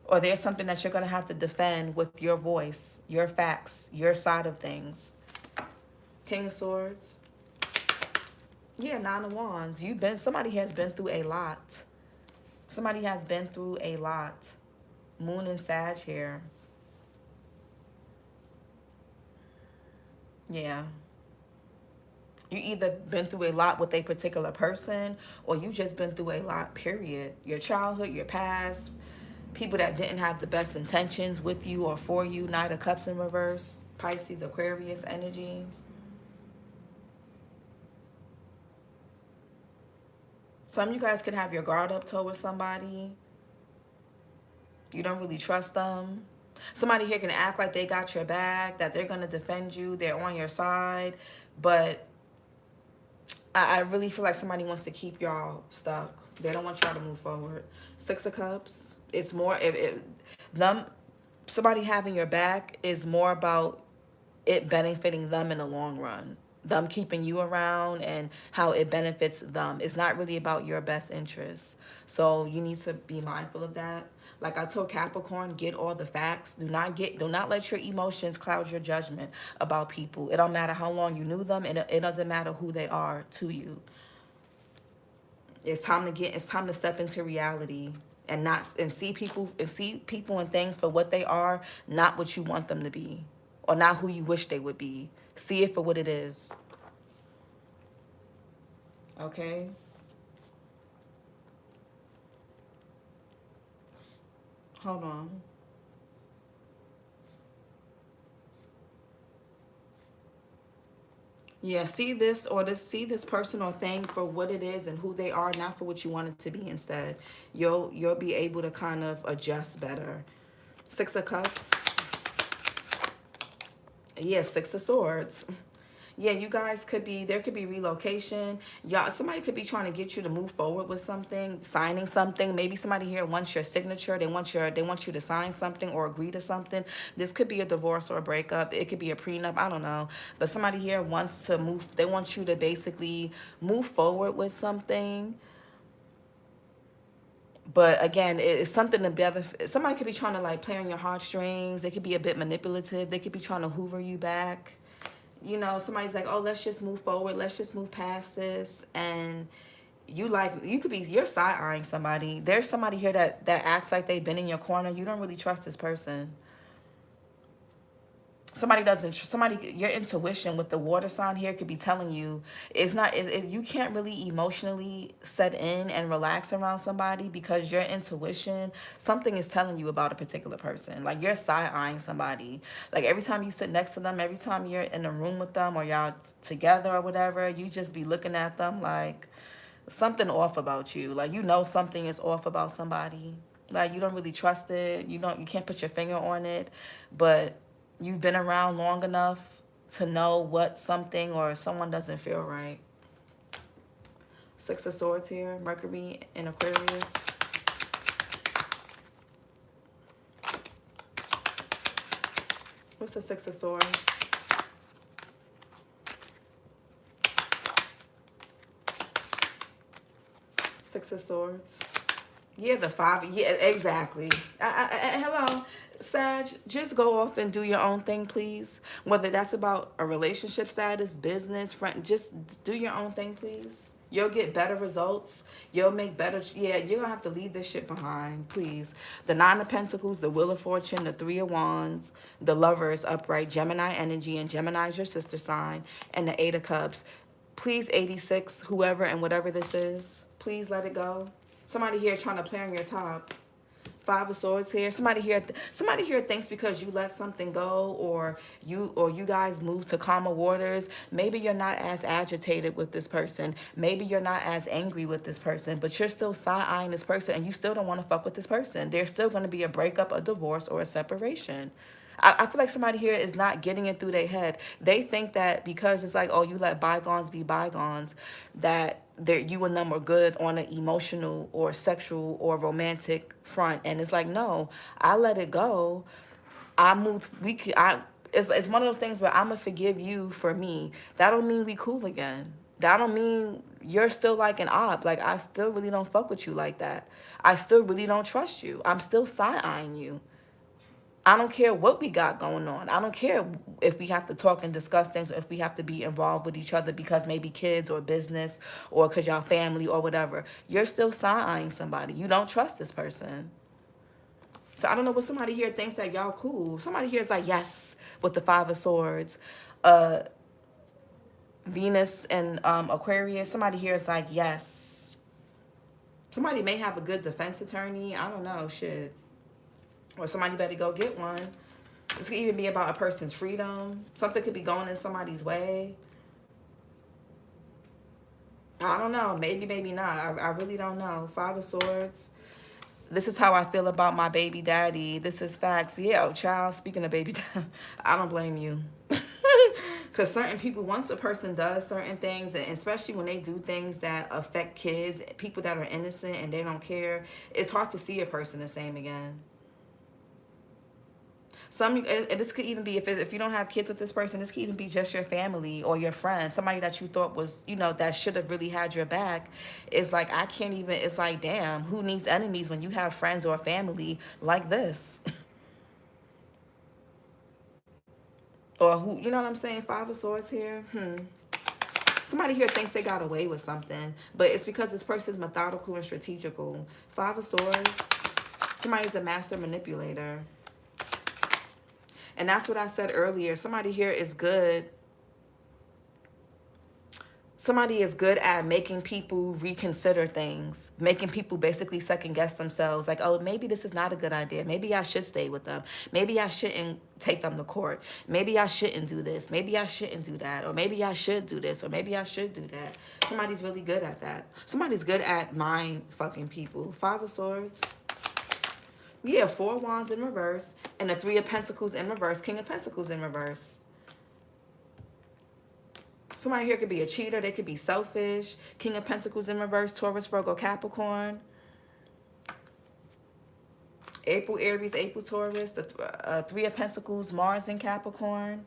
Or there's something that you're going to have to defend with your voice, your facts, your side of things. King of Swords. Yeah, Nine of Wands. Somebody has been through a lot. Somebody has been through a lot. Moon and Sag here. Yeah. You either been through a lot with a particular person, or you just been through a lot, period. Your childhood, your past, people that didn't have the best intentions with you or for you. Knight of Cups in reverse, Pisces, Aquarius energy. Some of you guys could have your guard up towards somebody. You don't really trust them. Somebody here can act like they got your back, that they're going to defend you, they're on your side, but I really feel like somebody wants to keep y'all stuck. They don't want y'all to move forward. Six of Cups. It's more them. Somebody having your back is more about it benefiting them in the long run. Them keeping you around and how it benefits them. It's not really about your best interests. So you need to be mindful of that. Like I told Capricorn, get all the facts. Do not let your emotions cloud your judgment about people. It don't matter how long you knew them, and it doesn't matter who they are to you. It's time to step into reality and see people and things for what they are, not what you want them to be, or not who you wish they would be. See it for what it is. Okay? Hold on. Yeah, see this person or thing for what it is and who they are, not for what you want it to be instead. You'll be able to kind of adjust better. Six of Cups. Yeah, Six of Swords. Yeah, you guys there could be relocation. Y'all, somebody could be trying to get you to move forward with something, signing something. Maybe somebody here wants your signature. They want you to sign something or agree to something. This could be a divorce or a breakup. It could be a prenup. I don't know. But somebody here wants to move. They want you to basically move forward with something. But again, it's something to better. Somebody could be trying to like play on your heartstrings. They could be a bit manipulative. They could be trying to hoover you back. You know, somebody's like, oh, let's just move forward. Let's just move past this. And you're side-eyeing somebody. There's somebody here that acts like they've been in your corner. You don't really trust this person. Your intuition with the water sign here could be telling you you can't really emotionally set in and relax around somebody because your intuition, something is telling you about a particular person. Like you're side-eyeing somebody. Like every time you sit next to them, every time you're in a room with them or y'all together or whatever, you just be looking at them like something off about you. Like you know something is off about somebody. Like you don't really trust it. You can't put your finger on it, but you've been around long enough to know what something or someone doesn't feel right. Six of Swords here, Mercury in Aquarius. What's the Six of Swords? Six of Swords. Yeah, the Five. Yeah, exactly. Hello. Sag, just go off and do your own thing, please. Whether that's about a relationship status, business, friend, just do your own thing, please. You'll get better results. You'll make better. Yeah, you're going to have to leave this shit behind, please. The Nine of Pentacles, the Wheel of Fortune, the Three of Wands, the Lovers, upright, Gemini energy, and Gemini is your sister sign, and the Eight of Cups. Please, 86, whoever and whatever this is, please let it go. Somebody here trying to play on your top. Five of Swords here. Somebody here thinks because you let something go or you guys move to calmer waters, maybe you're not as agitated with this person. Maybe you're not as angry with this person, but you're still side-eyeing this person and you still don't want to fuck with this person. There's still going to be a breakup, a divorce, or a separation. I feel like somebody here is not getting it through their head. They think that because it's like, oh, you let bygones be bygones, that you and them are good on an emotional or sexual or romantic front. And it's like, no, I let it go. It's one of those things where I'm going to forgive you for me. That don't mean we cool again. That don't mean you're still like an op. Like, I still really don't fuck with you like that. I still really don't trust you. I'm still side-eyeing you. I don't care what we got going on. I don't care if we have to talk and discuss things or if we have to be involved with each other because maybe kids or business or because y'all family or whatever. You're still side-eyeing somebody. You don't trust this person. So I don't know what somebody here thinks that y'all cool. Somebody here is like, yes, with the Five of Swords. Venus and Aquarius. Somebody here is like, yes. Somebody may have a good defense attorney. I don't know, shit. Or somebody better go get one. This could even be about a person's freedom. Something could be going in somebody's way. I don't know. Maybe, maybe not. I really don't know. Five of Swords. This is how I feel about my baby daddy. This is facts. Yeah, child, speaking of baby daddy, I don't blame you. Because certain people, once a person does certain things, and especially when they do things that affect kids, people that are innocent and they don't care, it's hard to see a person the same again. And this could even be, if you don't have kids with this person, this could even be just your family or your friend, somebody that you thought was, that should have really had your back. It's like, I can't even, it's like, damn, who needs enemies when you have friends or family like this? Or who, you know what I'm saying? Five of Swords here. Somebody here thinks they got away with something, but it's because this person's methodical and strategical. Five of Swords. Somebody's a master manipulator. And that's what I said earlier. Somebody here is good. Somebody is good at making people reconsider things, making people basically second guess themselves. Like, oh, maybe this is not a good idea. Maybe I should stay with them. Maybe I shouldn't take them to court. Maybe I shouldn't do this. Maybe I shouldn't do that. Or maybe I should do this. Or maybe I should do that. Somebody's really good at that. Somebody's good at mind fucking people. Five of Swords. Yeah, Four Wands in reverse. And the Three of Pentacles in reverse. King of Pentacles in reverse. Somebody here could be a cheater. They could be selfish. King of Pentacles in reverse. Taurus, Virgo, Capricorn. April, Aries, April, Taurus. The Three of Pentacles, Mars in Capricorn.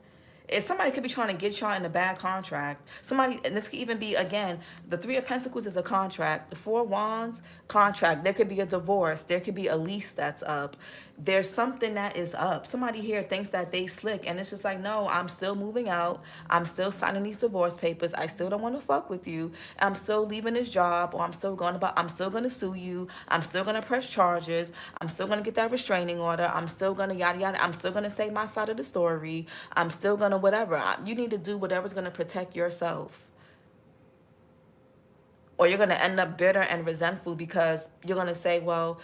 If somebody could be trying to get y'all in a bad contract. Somebody, and this could even be, again, the Three of Pentacles is a contract. The Four Wands, contract. There could be a divorce. There could be a lease that's up. There's something that is up. Somebody here thinks that they slick, and it's just like, no, I'm still moving out. I'm still signing these divorce papers. I still don't want to fuck with you. I'm still leaving this job, or I'm still going to sue you. I'm still going to press charges. I'm still going to get that restraining order. I'm still going to yada yada. I'm still going to say my side of the story. I'm still going to whatever. You need to do whatever's going to protect yourself. Or you're going to end up bitter and resentful because you're going to say, well,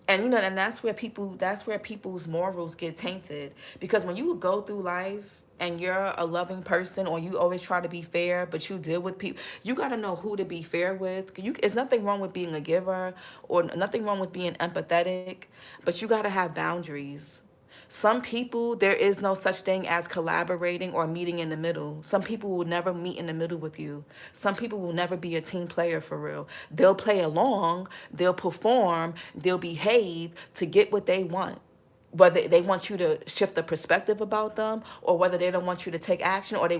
and and that's where people's morals get tainted. Because when you go through life and you're a loving person, or you always try to be fair, but you deal with people, you got to know who to be fair with. There's nothing wrong with being a giver, or nothing wrong with being empathetic, but you got to have boundaries. Some people, there is no such thing as collaborating or meeting in the middle. Some people will never meet in the middle with you. Some people will never be a team player for real. They'll play along, they'll perform, they'll behave to get what they want. Whether they want you to shift the perspective about them, or whether they don't want you to take action, or they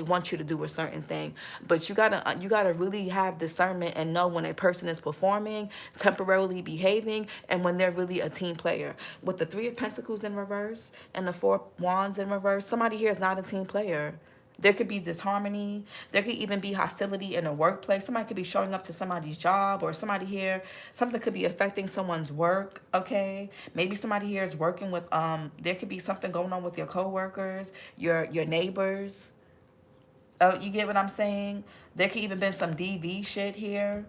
want you to do a certain thing. But you gotta really have discernment and know when a person is performing, temporarily behaving, and when they're really a team player. With the Three of Pentacles in reverse and the Four Wands in reverse, somebody here is not a team player. There could be disharmony. There could even be hostility in a workplace. Somebody could be showing up to somebody's job, or somebody here, something could be affecting someone's work, okay? Maybe somebody here is working with, there could be something going on with your coworkers, your neighbors. Oh, you get what I'm saying? There could even been some DV shit here.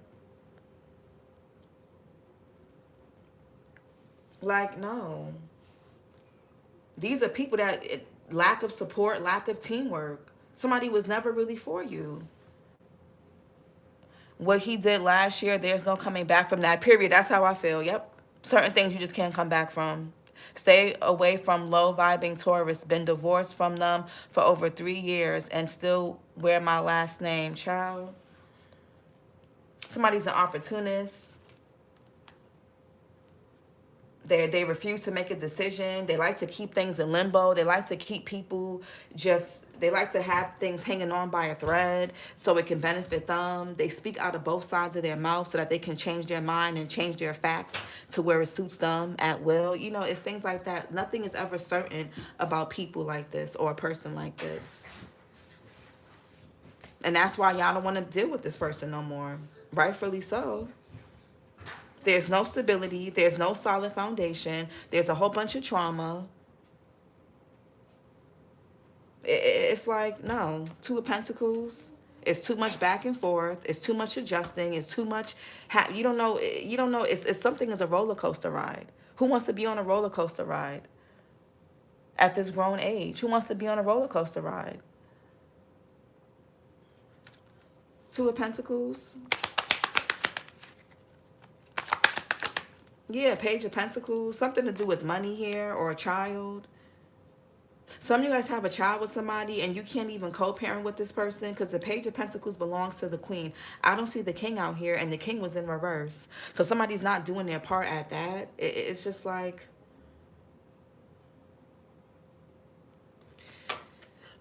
Like, no. These are people that, lack of support, lack of teamwork. Somebody was never really for you. What he did last year, there's no coming back from that, period. That's how I feel. Yep. Certain things you just can't come back from. Stay away from low-vibing Taurus. Been divorced from them for over 3 years and still wear my last name. Child. Somebody's an opportunist. They refuse to make a decision. They like to keep things in limbo. They like to keep people they like to have things hanging on by a thread so it can benefit them. They speak out of both sides of their mouth so that they can change their mind and change their facts to where it suits them at will. It's things like that. Nothing is ever certain about people like this or a person like this. And that's why y'all don't want to deal with this person no more. Rightfully so. There's no stability. There's no solid foundation. There's a whole bunch of trauma. It's like, no. Two of Pentacles. It's too much back and forth. It's too much adjusting. It's too much. You don't know. You don't know. It's something as a roller coaster ride. Who wants to be on a roller coaster ride at this grown age? Who wants to be on a roller coaster ride? Two of Pentacles. Yeah, Page of Pentacles. Something to do with money here, or a child. Some of you guys have a child with somebody and you can't even co-parent with this person because the Page of Pentacles belongs to the Queen. I don't see the King out here, and the King was in reverse. So somebody's not doing their part at that. It's just like...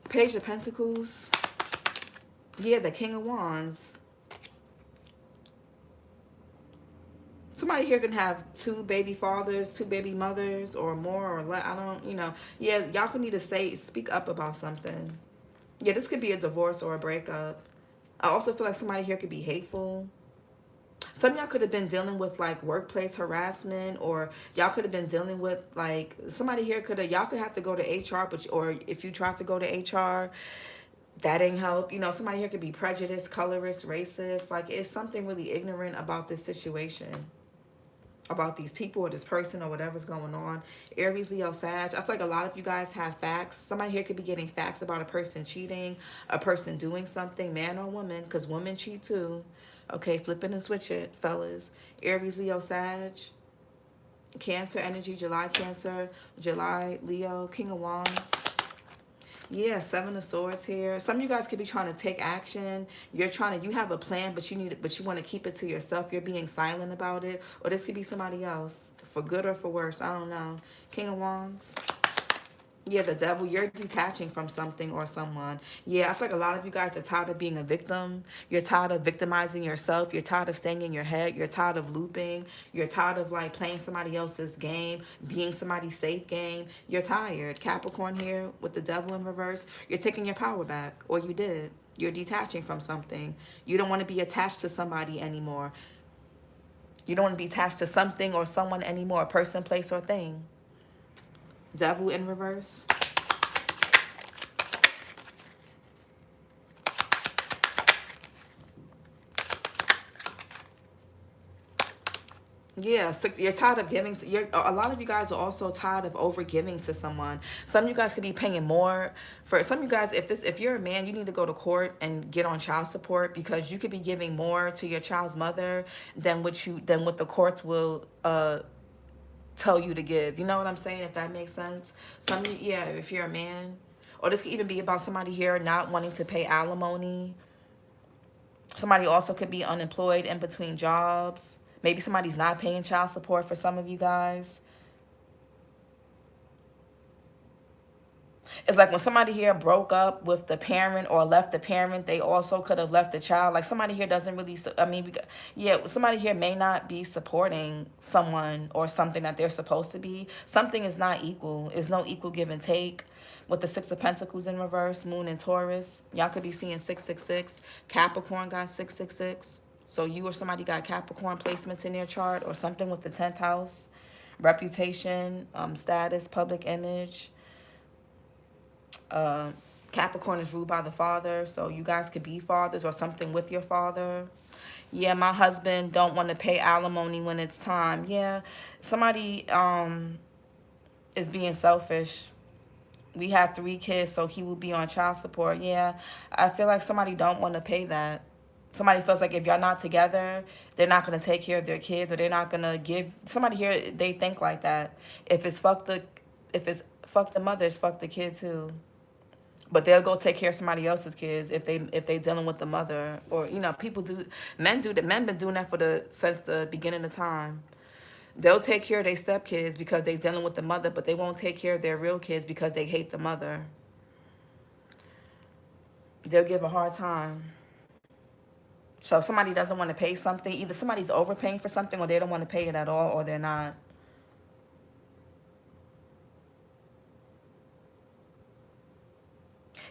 Page of Pentacles. Yeah, the King of Wands. Somebody here can have two baby fathers, two baby mothers, or more, or less. I don't, you know. Yeah, y'all can need to speak up about something. Yeah, this could be a divorce or a breakup. I also feel like somebody here could be hateful. Some of y'all could have been dealing with like workplace harassment, or y'all could have been dealing with like somebody here y'all could have to go to HR, or if you try to go to HR, that ain't help. You know, somebody here could be prejudiced, colorist, racist. Like, it's something really ignorant about this situation, about these people or this person or whatever's going on. Aries, Leo, Sag. I feel like a lot of you guys have facts. Somebody here could be getting facts about a person cheating, a person doing something, man or woman, because women cheat too. Okay, flip it and switch it, fellas. Aries, Leo, Sag. Cancer energy, July Cancer, July Leo, King of Wands. Yeah, Seven of Swords here. Some of you guys could be trying to take action. You have a plan, but you want to keep it to yourself. You're being silent about it. Or this could be somebody else, for good or for worse. I don't know. King of Wands. Yeah, the Devil. You're detaching from something or someone. Yeah, I feel like a lot of you guys are tired of being a victim. You're tired of victimizing yourself. You're tired of staying in your head. You're tired of looping. You're tired of like playing somebody else's game, being somebody's safe game. You're tired. Capricorn here with the Devil in reverse. You're taking your power back, or you did. You're detaching from something. You don't want to be attached to somebody anymore. You don't want to be attached to something or someone anymore, a person, place, or thing. Devil in reverse. Yeah, you're tired of giving. A lot of you guys are also tired of over giving to someone. Some of you guys could be paying more for. Some of you guys, if you're a man, you need to go to court and get on child support, because you could be giving more to your child's mother than what the courts will tell you to give. You know what I'm saying? If that makes sense. Yeah, if you're a man, or this could even be about somebody here not wanting to pay alimony. Somebody also could be unemployed in between jobs. Maybe somebody's not paying child support for some of you guys. It's like when somebody here broke up with the parent or left the parent, they also could have left the child. Like, somebody here doesn't really, yeah, somebody here may not be supporting someone or something that they're supposed to be. Something is not equal. There's no equal give and take. With the Six of Pentacles in reverse, Moon and Taurus, y'all could be seeing 666. Capricorn got 666. So you or somebody got Capricorn placements in their chart, or something with the 10th house. Reputation, status, public image. Capricorn is ruled by the father, so you guys could be fathers or something with your father. Yeah, my husband don't want to pay alimony when it's time. Yeah, somebody is being selfish. We have 3 kids, so he will be on child support. Yeah, I feel like somebody don't want to pay that. Somebody feels like if y'all not together, they're not going to take care of their kids, or they're not going to give. Somebody here, they think like that. If it's fuck the mother, it's fuck the kid too. But they'll go take care of somebody else's kids if they dealing with the mother. Or, you know, men do that. Men been doing that since the beginning of time. They'll take care of their stepkids because they dealing with the mother, but they won't take care of their real kids because they hate the mother. They'll give a hard time. So if somebody doesn't want to pay something, either somebody's overpaying for something, or they don't want to pay it at all, or they're not.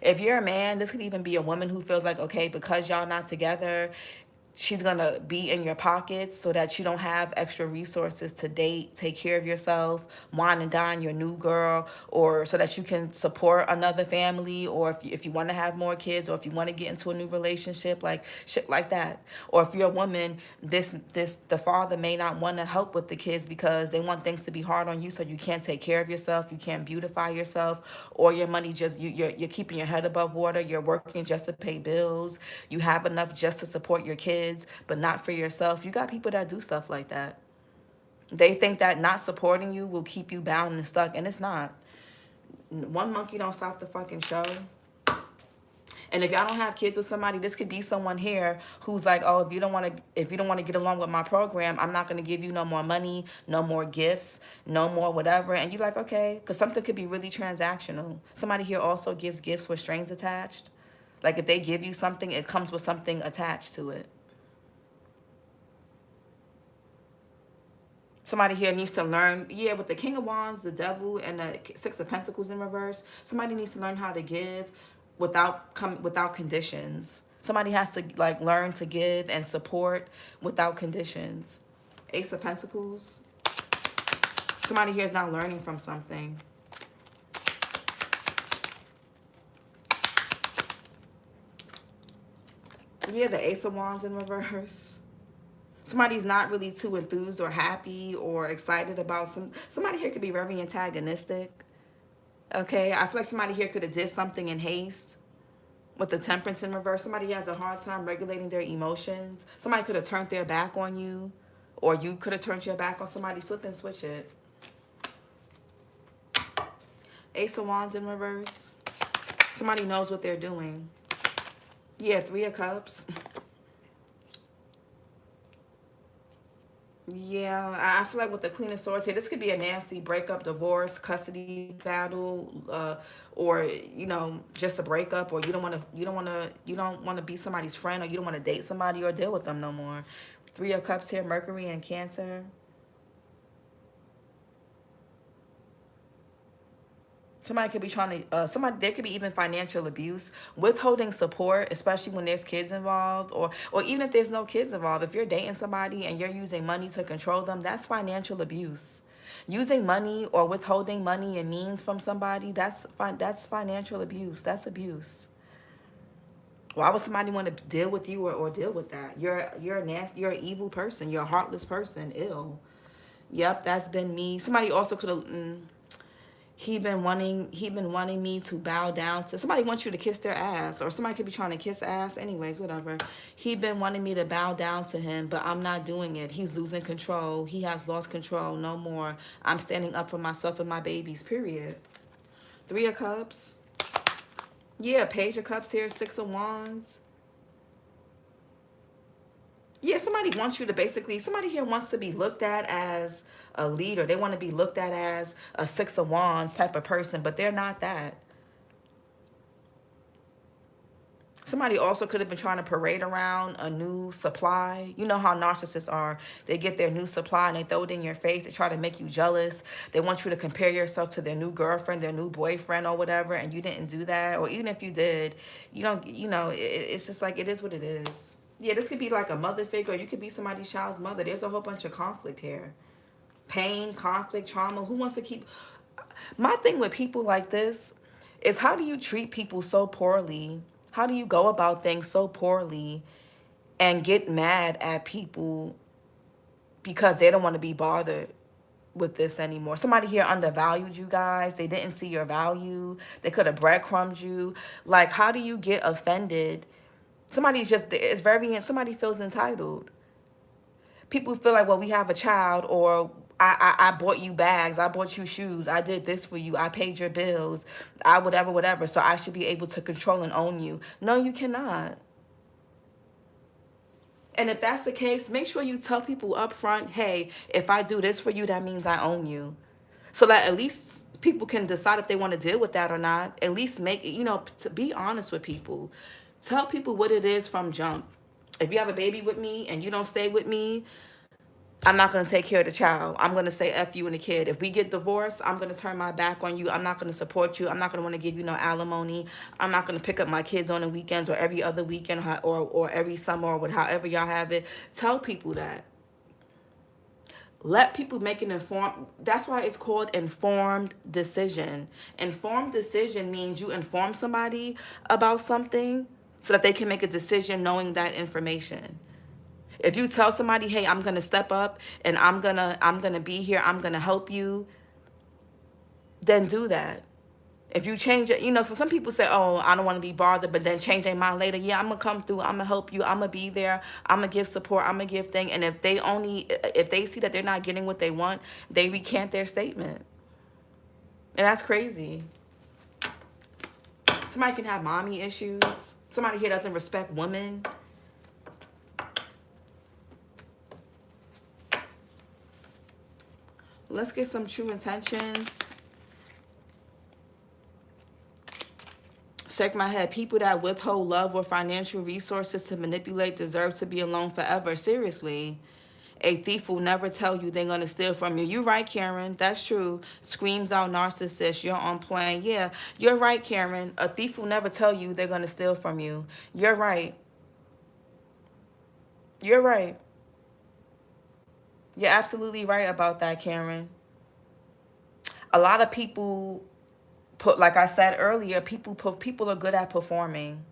If you're a man, this could even be a woman who feels like, okay, because y'all not together, She's going to be in your pockets so that you don't have extra resources to date, take care of yourself, wine and dine your new girl, or so that you can support another family, or if you want to have more kids, or if you want to get into a new relationship, like shit like that. Or if you're a woman, the father may not want to help with the kids because they want things to be hard on you, so you can't take care of yourself, you can't beautify yourself, or your money just, you're keeping your head above water, you're working just to pay bills, you have enough just to support your kids, but not for yourself. You got people that do stuff like that. They think that not supporting you will keep you bound and stuck, and it's not. One monkey don't stop the fucking show. And if y'all don't have kids with somebody, this could be someone here who's like, oh, if you don't want to get along with my program, I'm not going to give you no more money, no more gifts, no more whatever. And you're like, okay, because something could be really transactional. Somebody here also gives gifts with strings attached. Like if they give you something, it comes with something attached to it. Somebody here needs to learn, yeah, with the King of Wands, the Devil, and the Six of Pentacles in reverse, somebody needs to learn how to give without conditions. Somebody has to like learn to give and support without conditions. Ace of Pentacles. Somebody here is not learning from something. Yeah, the Ace of Wands in reverse. Somebody's not really too enthused or happy or excited about somebody here could be very antagonistic. Okay, I feel like somebody here could have did something in haste. With the Temperance in reverse, somebody has a hard time regulating their emotions. Somebody could have turned their back on you, or you could have turned your back on somebody. Flip and switch it. Ace of Wands in reverse. Somebody knows what they're doing. Yeah, Three of Cups. Yeah, I feel like with the Queen of Swords here, this could be a nasty breakup, divorce, custody battle, or just a breakup, or you don't want to be somebody's friend, or you don't want to date somebody or deal with them no more. Three of Cups here, Mercury and Cancer. Somebody could be trying to, there could be even financial abuse, withholding support, especially when there's kids involved, or even if there's no kids involved. If you're dating somebody and you're using money to control them, that's financial abuse. Using money or withholding money and means from somebody, that's financial abuse. That's abuse. Why would somebody want to deal with you or deal with that? You're nasty, you're an evil person, you're a heartless person, ill. Yep, that's been me. Somebody also could have... He been wanting me to bow down to somebody. Wants you to kiss their ass, or somebody could be trying to kiss ass. Anyways, whatever. He been wanting me to bow down to him, but I'm not doing it. He's losing control. He has lost control. No more. I'm standing up for myself and my babies. Period. Three of Cups. Yeah, Page of Cups here. Six of Wands. Yeah, somebody wants you to basically, somebody here wants to be looked at as a leader. They want to be looked at as a Six of Wands type of person, but they're not that. Somebody also could have been trying to parade around a new supply. You know how narcissists are. They get their new supply and they throw it in your face. They try to make you jealous. They want you to compare yourself to their new girlfriend, their new boyfriend or whatever, and you didn't do that. Or even if you did, it's just like, it is what it is. Yeah, this could be like a mother figure. Or you could be somebody's child's mother. There's a whole bunch of conflict here. Pain, conflict, trauma. Who wants to keep... My thing with people like this is, how do you treat people so poorly? How do you go about things so poorly and get mad at people because they don't want to be bothered with this anymore? Somebody here undervalued you guys. They didn't see your value. They could have breadcrumbed you. Like, how do you get offended? Somebody feels entitled. People feel like, well, we have a child, or I bought you bags, I bought you shoes, I did this for you, I paid your bills, I whatever, so I should be able to control and own you. No, you cannot. And if that's the case, make sure you tell people up front, hey, if I do this for you, that means I own you. So that at least people can decide if they want to deal with that or not. At least make it, to be honest with people. Tell people what it is from jump. If you have a baby with me and you don't stay with me, I'm not going to take care of the child. I'm going to say F you and the kid. If we get divorced, I'm going to turn my back on you. I'm not going to support you. I'm not going to want to give you no alimony. I'm not going to pick up my kids on the weekends or every other weekend or every summer or however y'all have it. Tell people that. Let people make an informed, that's why it's called informed decision. Informed decision means you inform somebody about something so that they can make a decision knowing that information. If you tell somebody, hey, I'm gonna step up and I'm gonna be here, I'm gonna help you, then do that. If you change it, so some people say, oh, I don't want to be bothered, but then change their mind later. Yeah, I'm gonna come through, I'm gonna help you, I'm gonna be there, I'm gonna give support, I'm gonna give thing. And if they see that they're not getting what they want, they recant their statement. And that's crazy. Somebody can have mommy issues. Somebody here doesn't respect women. Let's get some true intentions. Shake my head. People that withhold love or financial resources to manipulate deserve to be alone forever. Seriously. A thief will never tell you they're going to steal from you. You're right, Karen. That's true. Screams out narcissist. You're on point. Yeah, you're right, Karen. A thief will never tell you they're going to steal from you. You're right. You're right. You're absolutely right about that, Karen. A lot of people like I said earlier, people are good at performing.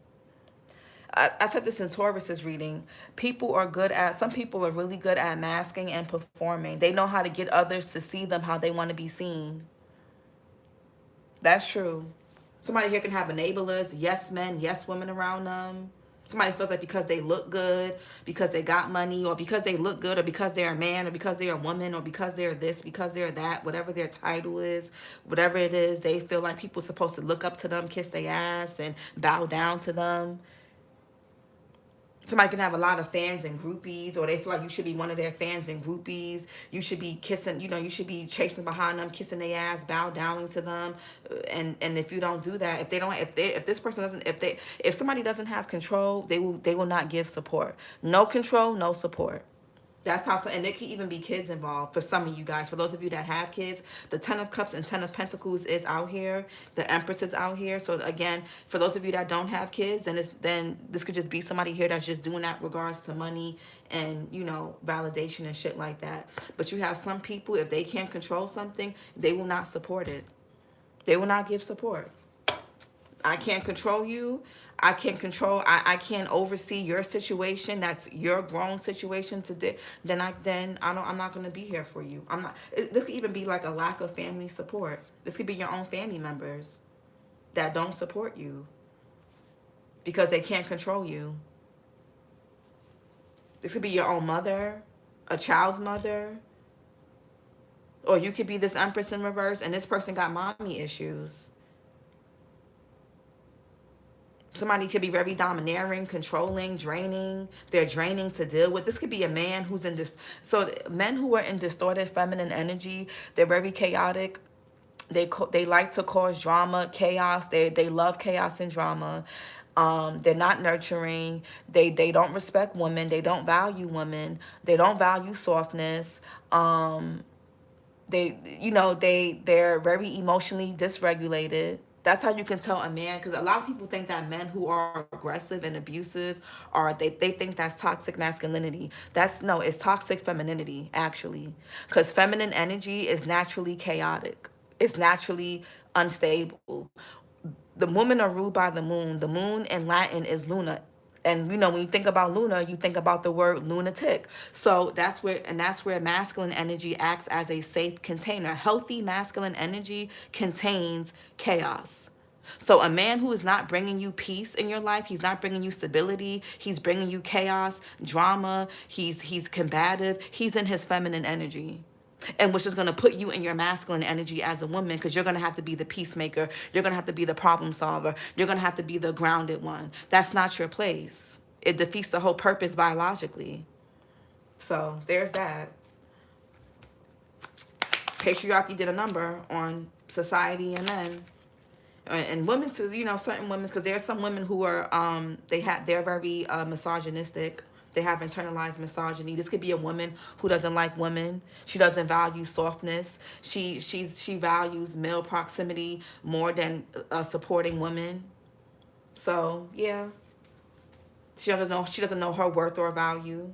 I said this in Taurus's reading. Some people are really good at masking and performing. They know how to get others to see them how they want to be seen. That's true. Somebody here can have enablers, yes men, yes women around them. Somebody feels like because they look good, because they got money, or because they look good, or because they're a man, or because they're a woman, or because they're this, because they're that, whatever their title is, whatever it is, they feel like people are supposed to look up to them, kiss their ass, and bow down to them. Somebody can have a lot of fans and groupies, or they feel like you should be one of their fans and groupies. You should be kissing, you should be chasing behind them, kissing their ass, bow downing to them. And if you don't do that, if somebody doesn't have control, they will not give support. No control, no support. That's how, and there can even be kids involved for some of you guys. For those of you that have kids, the 10 of Cups and 10 of Pentacles is out here. The Empress is out here. So again, for those of you that don't have kids, then this could just be somebody here that's just doing that regards to money and, validation and shit like that. But you have some people, if they can't control something, they will not support it. They will not give support. I can't control you. I can't oversee your situation. That's your grown situation today. Then I'm not going to be here for you. This could even be like a lack of family support. This could be your own family members that don't support you because they can't control you. This could be your own mother, a child's mother, or you could be this Empress in reverse and this person got mommy issues. Somebody could be very domineering, controlling, draining. They're draining to deal with. This could be a man who's in this. So men who are in distorted feminine energy, they're very chaotic. They like to cause drama, chaos. They love chaos and drama. They're not nurturing. They don't respect women. They don't value women. They don't value softness. They're very emotionally dysregulated. That's how you can tell a man, because a lot of people think that men who are aggressive and abusive they think that's toxic masculinity. It's toxic femininity, actually. Because feminine energy is naturally chaotic. It's naturally unstable. The women are ruled by the moon. The moon in Latin is Luna. And when you think about Luna, you think about the word lunatic. So that's where masculine energy acts as a safe container. Healthy masculine energy contains chaos. So a man who is not bringing you peace in your life, he's not bringing you stability, he's bringing you chaos, drama, he's combative, he's in his feminine energy. And which is going to put you in your masculine energy as a woman, because you're going to have to be the peacemaker. You're going to have to be the problem solver. You're going to have to be the grounded one. That's not your place. It defeats the whole purpose biologically. So there's that. Patriarchy did a number on society and men. And women too, certain women, because there are some women who are, they're very misogynistic. They have internalized misogyny. This could be a woman who doesn't like women. She doesn't value softness. She values male proximity more than supporting women. So yeah, she doesn't know her worth or value.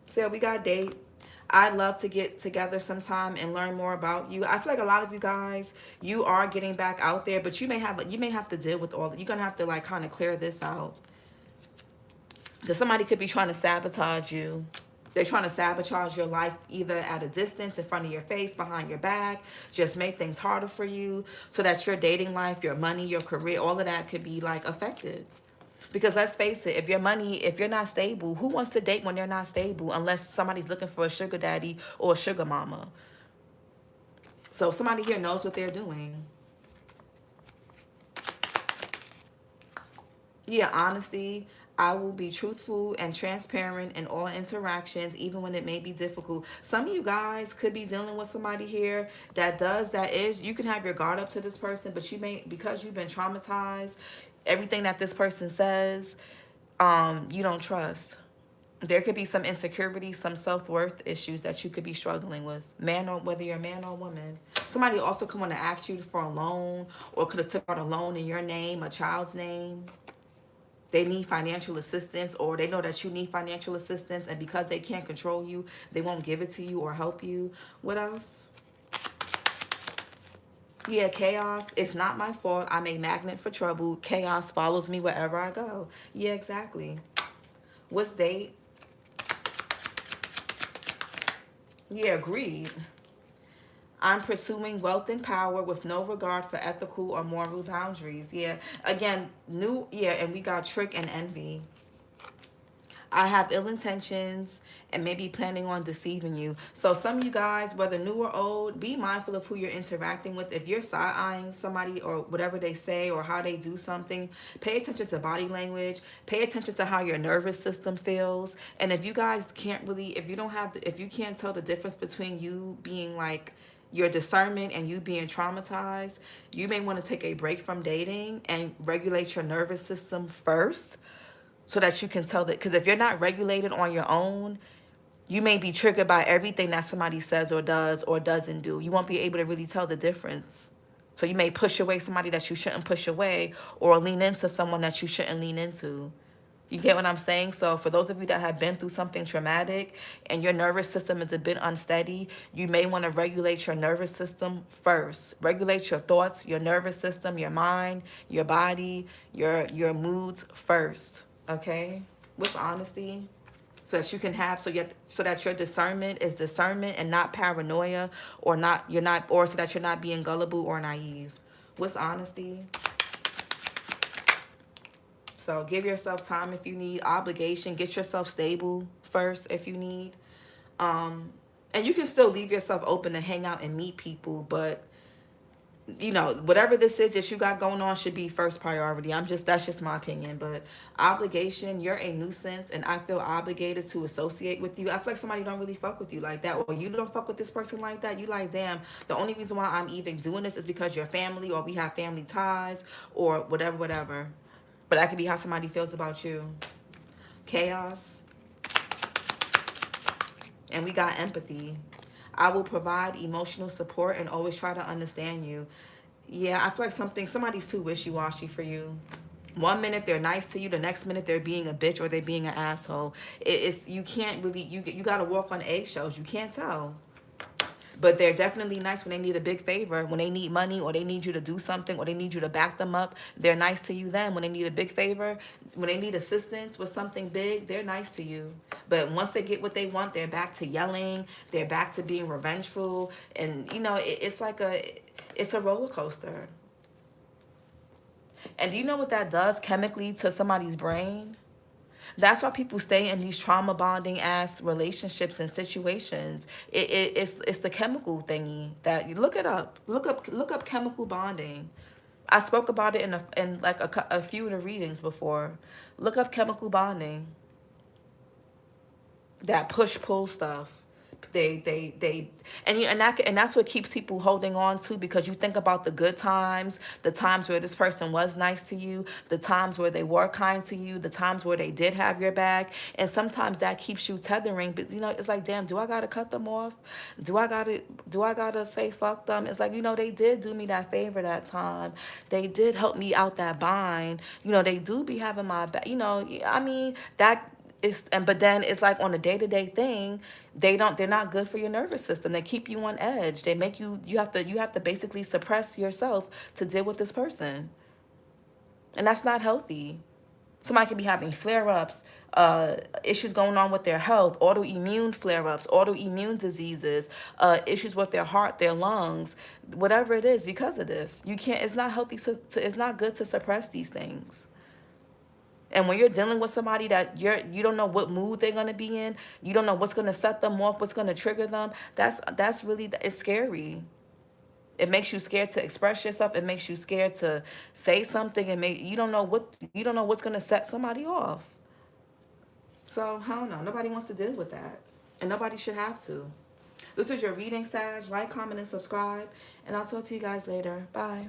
So we got date. I'd love to get together sometime and learn more about you. I feel like a lot of you guys, you are getting back out there, but you may have to deal with all that. You're gonna have to like kind of clear this out. Because somebody could be trying to sabotage you. They're trying to sabotage your life either at a distance, in front of your face, behind your back, just make things harder for you so that your dating life, your money, your career, all of that could be like affected. Because let's face it, if you're not stable, who wants to date when they're not stable unless somebody's looking for a sugar daddy or a sugar mama? So somebody here knows what they're doing. Yeah, honesty. I will be truthful and transparent in all interactions, even when it may be difficult. Some of you guys could be dealing with somebody here you can have your guard up to this person, but you may, because you've been traumatized, everything that this person says, you don't trust. There could be some insecurity, some self-worth issues that you could be struggling with, whether you're a man or woman. Somebody also could want to ask you for a loan, or could have took out a loan in your name, a child's name. They need financial assistance, or they know that you need financial assistance, and because they can't control you, they won't give it to you or help you. What else? Yeah, chaos. It's not my fault. I'm a magnet for trouble. Chaos follows me wherever I go. Yeah, exactly. What's date? Yeah, agreed. I'm pursuing wealth and power with no regard for ethical or moral boundaries. Yeah, again, and we got trick and envy. I have ill intentions and maybe planning on deceiving you. So some of you guys, whether new or old, be mindful of who you're interacting with. If you're side-eyeing somebody or whatever they say or how they do something, pay attention to body language. Pay attention to how your nervous system feels. And if you guys can't really, if you can't tell the difference between you being like, your discernment and you being traumatized, you may want to take a break from dating and regulate your nervous system first so that you can tell that. Because if you're not regulated on your own, you may be triggered by everything that somebody says or does or doesn't do. You won't be able to really tell the difference. So you may push away somebody that you shouldn't push away, or lean into someone that you shouldn't lean into. You get what I'm saying? So for those of you that have been through something traumatic and your nervous system is a bit unsteady, you may want to regulate your nervous system first. Regulate your thoughts, your nervous system, your mind, your body, your moods first. Okay? What's honesty? So that you can have, so that your discernment is discernment and not paranoia, or so that you're not being gullible or naive. What's honesty? So give yourself time if you need, obligation. Get yourself stable first if you need. And you can still leave yourself open to hang out and meet people, but whatever this is that you got going on should be first priority. That's just my opinion. But obligation, you're a nuisance, and I feel obligated to associate with you. I feel like somebody don't really fuck with you like that, or you don't fuck with this person like that. You like, damn, the only reason why I'm even doing this is because you're family, or we have family ties, or whatever. But that could be how somebody feels about you. Chaos. And we got empathy. I will provide emotional support and always try to understand you. Yeah, I feel like somebody's too wishy-washy for you. One minute they're nice to you, the next minute they're being a bitch or they're being an asshole. You can't really, you got to walk on eggshells. You can't tell. But they're definitely nice when they need a big favor. When they need money, or they need you to do something, or they need you to back them up, they're nice to you then. When they need a big favor, when they need assistance with something big, they're nice to you. But once they get what they want, they're back to yelling. They're back to being revengeful. And, it's a roller coaster. And do you know what that does chemically to somebody's brain? That's why people stay in these trauma bonding ass relationships and situations. It's the chemical thingy that you look it up. Look up chemical bonding. I spoke about it in like a few of the readings before. Look up chemical bonding. That push pull stuff. And that's what keeps people holding on to, because you think about the good times, the times where this person was nice to you, the times where they were kind to you, the times where they did have your back, and sometimes that keeps you tethering. But you know, it's like, damn, do I gotta cut them off? Do I gotta say fuck them? It's like, you know, they did do me that favor that time. They did help me out that bind. You know, they do be having my back. You know, I mean that. But then it's like on a day-to-day thing, they're not good for your nervous system. They keep you on edge. They make you have to basically suppress yourself to deal with this person, and that's not healthy. Somebody could be having flare-ups, issues going on with their health, autoimmune flare-ups, autoimmune diseases, issues with their heart, their lungs, whatever it is, because of this. You can't. It's not healthy. It's not good to suppress these things. And when you're dealing with somebody that you don't know what mood they're gonna be in, you don't know what's gonna set them off, what's gonna trigger them. That's really, it's scary. It makes you scared to express yourself. It makes you scared to say something, and you don't know what's gonna set somebody off. So I don't know. Nobody wants to deal with that, and nobody should have to. This is your reading, Sag. Like, comment, and subscribe, and I'll talk to you guys later. Bye.